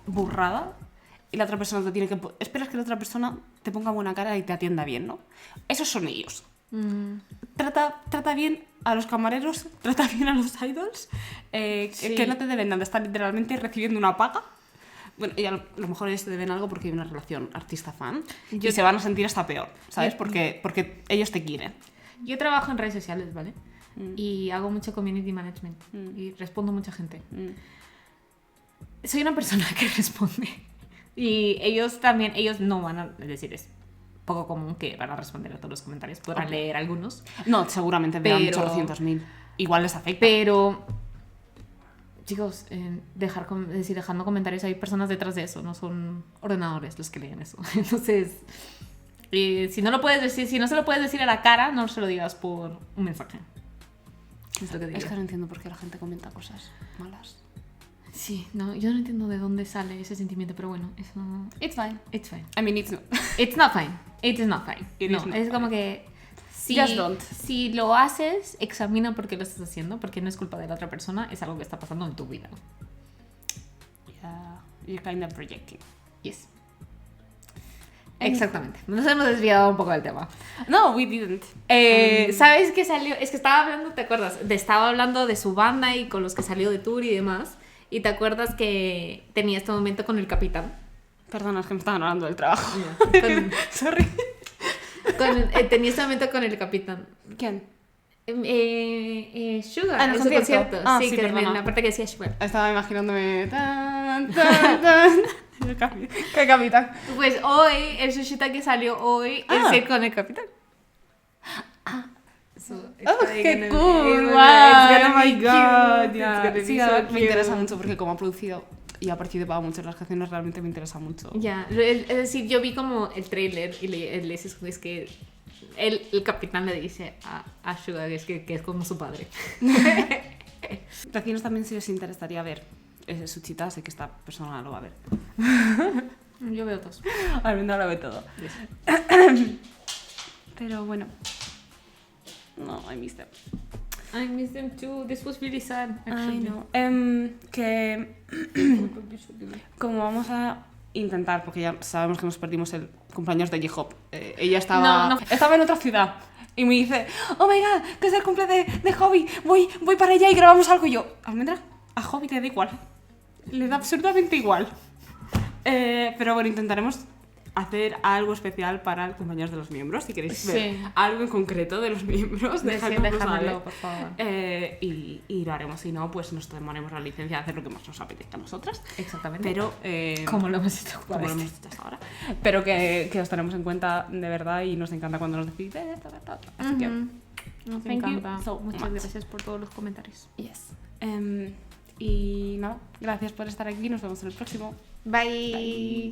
[SPEAKER 1] burrada y la otra persona te tiene que... Esperas que la otra persona te ponga buena cara y te atienda bien, ¿no? Esos son ellos. Trata bien a los camareros, trata bien a los idols,
[SPEAKER 2] Sí.
[SPEAKER 1] que no te deben nada, están literalmente recibiendo una paga. Bueno, y a lo mejor ellos te deben algo porque hay una relación artista-fan y se van a sentir hasta peor, ¿sabes? Porque ellos te quieren.
[SPEAKER 2] Yo trabajo en redes sociales, ¿vale? Y hago mucho community management y respondo a mucha gente. Soy una persona que responde. Y ellos también, ellos no van a decir eso. poco común que van a responder a todos los comentarios. Podrán leer algunos.
[SPEAKER 1] No, seguramente vean
[SPEAKER 2] Pero-
[SPEAKER 1] 800.000. Igual les afecta.
[SPEAKER 2] Pero, chicos, dejando comentarios, hay personas detrás de eso, no son ordenadores los que leen eso. Entonces, si no lo puedes decir, si no se lo puedes decir a la cara, no se lo digas por un mensaje. Es lo que diría.
[SPEAKER 1] Es que no entiendo por qué la gente comenta cosas malas.
[SPEAKER 2] Sí, no, yo no entiendo de dónde sale ese sentimiento, pero bueno, eso...
[SPEAKER 1] It's fine.
[SPEAKER 2] It's fine.
[SPEAKER 1] I mean, it's not.
[SPEAKER 2] It's not fine. It is not fine.
[SPEAKER 1] It
[SPEAKER 2] No,
[SPEAKER 1] is not
[SPEAKER 2] es como
[SPEAKER 1] fine.
[SPEAKER 2] que... Si,
[SPEAKER 1] Just don't.
[SPEAKER 2] si lo haces, examina por qué lo estás haciendo, porque no es culpa de la otra persona, es algo que está pasando en tu vida.
[SPEAKER 1] Yeah, you're kind of projecting.
[SPEAKER 2] Yes. Exactamente. Nos hemos desviado un poco del tema.
[SPEAKER 1] No, we didn't.
[SPEAKER 2] ¿Sabes qué salió? Es que estaba hablando, ¿te acuerdas? Estaba hablando de su banda y con los que salió de tour y demás. Y te acuerdas que tenía este momento con el capitán.
[SPEAKER 1] Perdona, es que me estaban hablando del trabajo.
[SPEAKER 2] Con-
[SPEAKER 1] Sorry.
[SPEAKER 2] tenía este momento con el capitán.
[SPEAKER 1] ¿Quién?
[SPEAKER 2] Sugar,
[SPEAKER 1] Ah, en el
[SPEAKER 2] en su
[SPEAKER 1] concierto.
[SPEAKER 2] concierto.
[SPEAKER 1] Ah,
[SPEAKER 2] sí,
[SPEAKER 1] sí,
[SPEAKER 2] que en
[SPEAKER 1] perdona.
[SPEAKER 2] la parte que decía Sugar.
[SPEAKER 1] Estaba imaginándome. Tan, tan, tan. ¿Qué capitán?
[SPEAKER 2] Pues hoy, el sushita que salió hoy
[SPEAKER 1] Ah.
[SPEAKER 2] es ir con el capitán. So, it's
[SPEAKER 1] Oh,
[SPEAKER 2] like
[SPEAKER 1] qué
[SPEAKER 2] gonna-
[SPEAKER 1] cool!
[SPEAKER 2] it's
[SPEAKER 1] ¡Wow!
[SPEAKER 2] gonna
[SPEAKER 1] Oh my
[SPEAKER 2] be cute,
[SPEAKER 1] god.
[SPEAKER 2] it's
[SPEAKER 1] Yeah.
[SPEAKER 2] gonna be
[SPEAKER 1] Sí,
[SPEAKER 2] so
[SPEAKER 1] me
[SPEAKER 2] cute.
[SPEAKER 1] interesa mucho porque como ha producido y ha participado mucho en las canciones, realmente me interesa mucho.
[SPEAKER 2] Ya, es decir, yo vi como el trailer y es que el capitán le dice a Sugar que es como su padre.
[SPEAKER 1] Recinos también si les interesaría ver ese Suchita, sé que esta persona lo va a ver.
[SPEAKER 2] Yo veo dos.
[SPEAKER 1] Al menos lo ve todo. Pero bueno. No, I missed them.
[SPEAKER 2] I miss them too. This was really sad,
[SPEAKER 1] I
[SPEAKER 2] actually.
[SPEAKER 1] know. Que como vamos a intentar, porque ya sabemos que nos perdimos el cumpleaños de J-Hop. Ella estaba en otra ciudad y me dice, oh my god, que es el cumple de Hobby, voy para allá y grabamos algo. Y yo, Almendra, a Hobby le da igual, le da absolutamente igual. Pero bueno, intentaremos hacer algo especial para el cumpleaños de los miembros. Si queréis ver
[SPEAKER 2] Sí.
[SPEAKER 1] algo en concreto de los miembros, dejádnoslo
[SPEAKER 2] Dejádmelo,
[SPEAKER 1] saber.
[SPEAKER 2] por favor.
[SPEAKER 1] Y lo haremos. Si no, pues nos tomaremos la licencia de hacer lo que más nos apetezca a nosotras.
[SPEAKER 2] Exactamente.
[SPEAKER 1] Pero
[SPEAKER 2] como lo hemos hecho
[SPEAKER 1] como lo hemos hecho hasta ahora. Pero que os tenemos en cuenta de verdad y nos encanta cuando nos decís esto, esto, esto. Así que,
[SPEAKER 2] Nos
[SPEAKER 1] thank you
[SPEAKER 2] encanta.
[SPEAKER 1] so
[SPEAKER 2] Muchas
[SPEAKER 1] much.
[SPEAKER 2] gracias por todos los comentarios.
[SPEAKER 1] yes. Y nada, gracias por estar aquí. Nos vemos en el próximo.
[SPEAKER 2] Bye.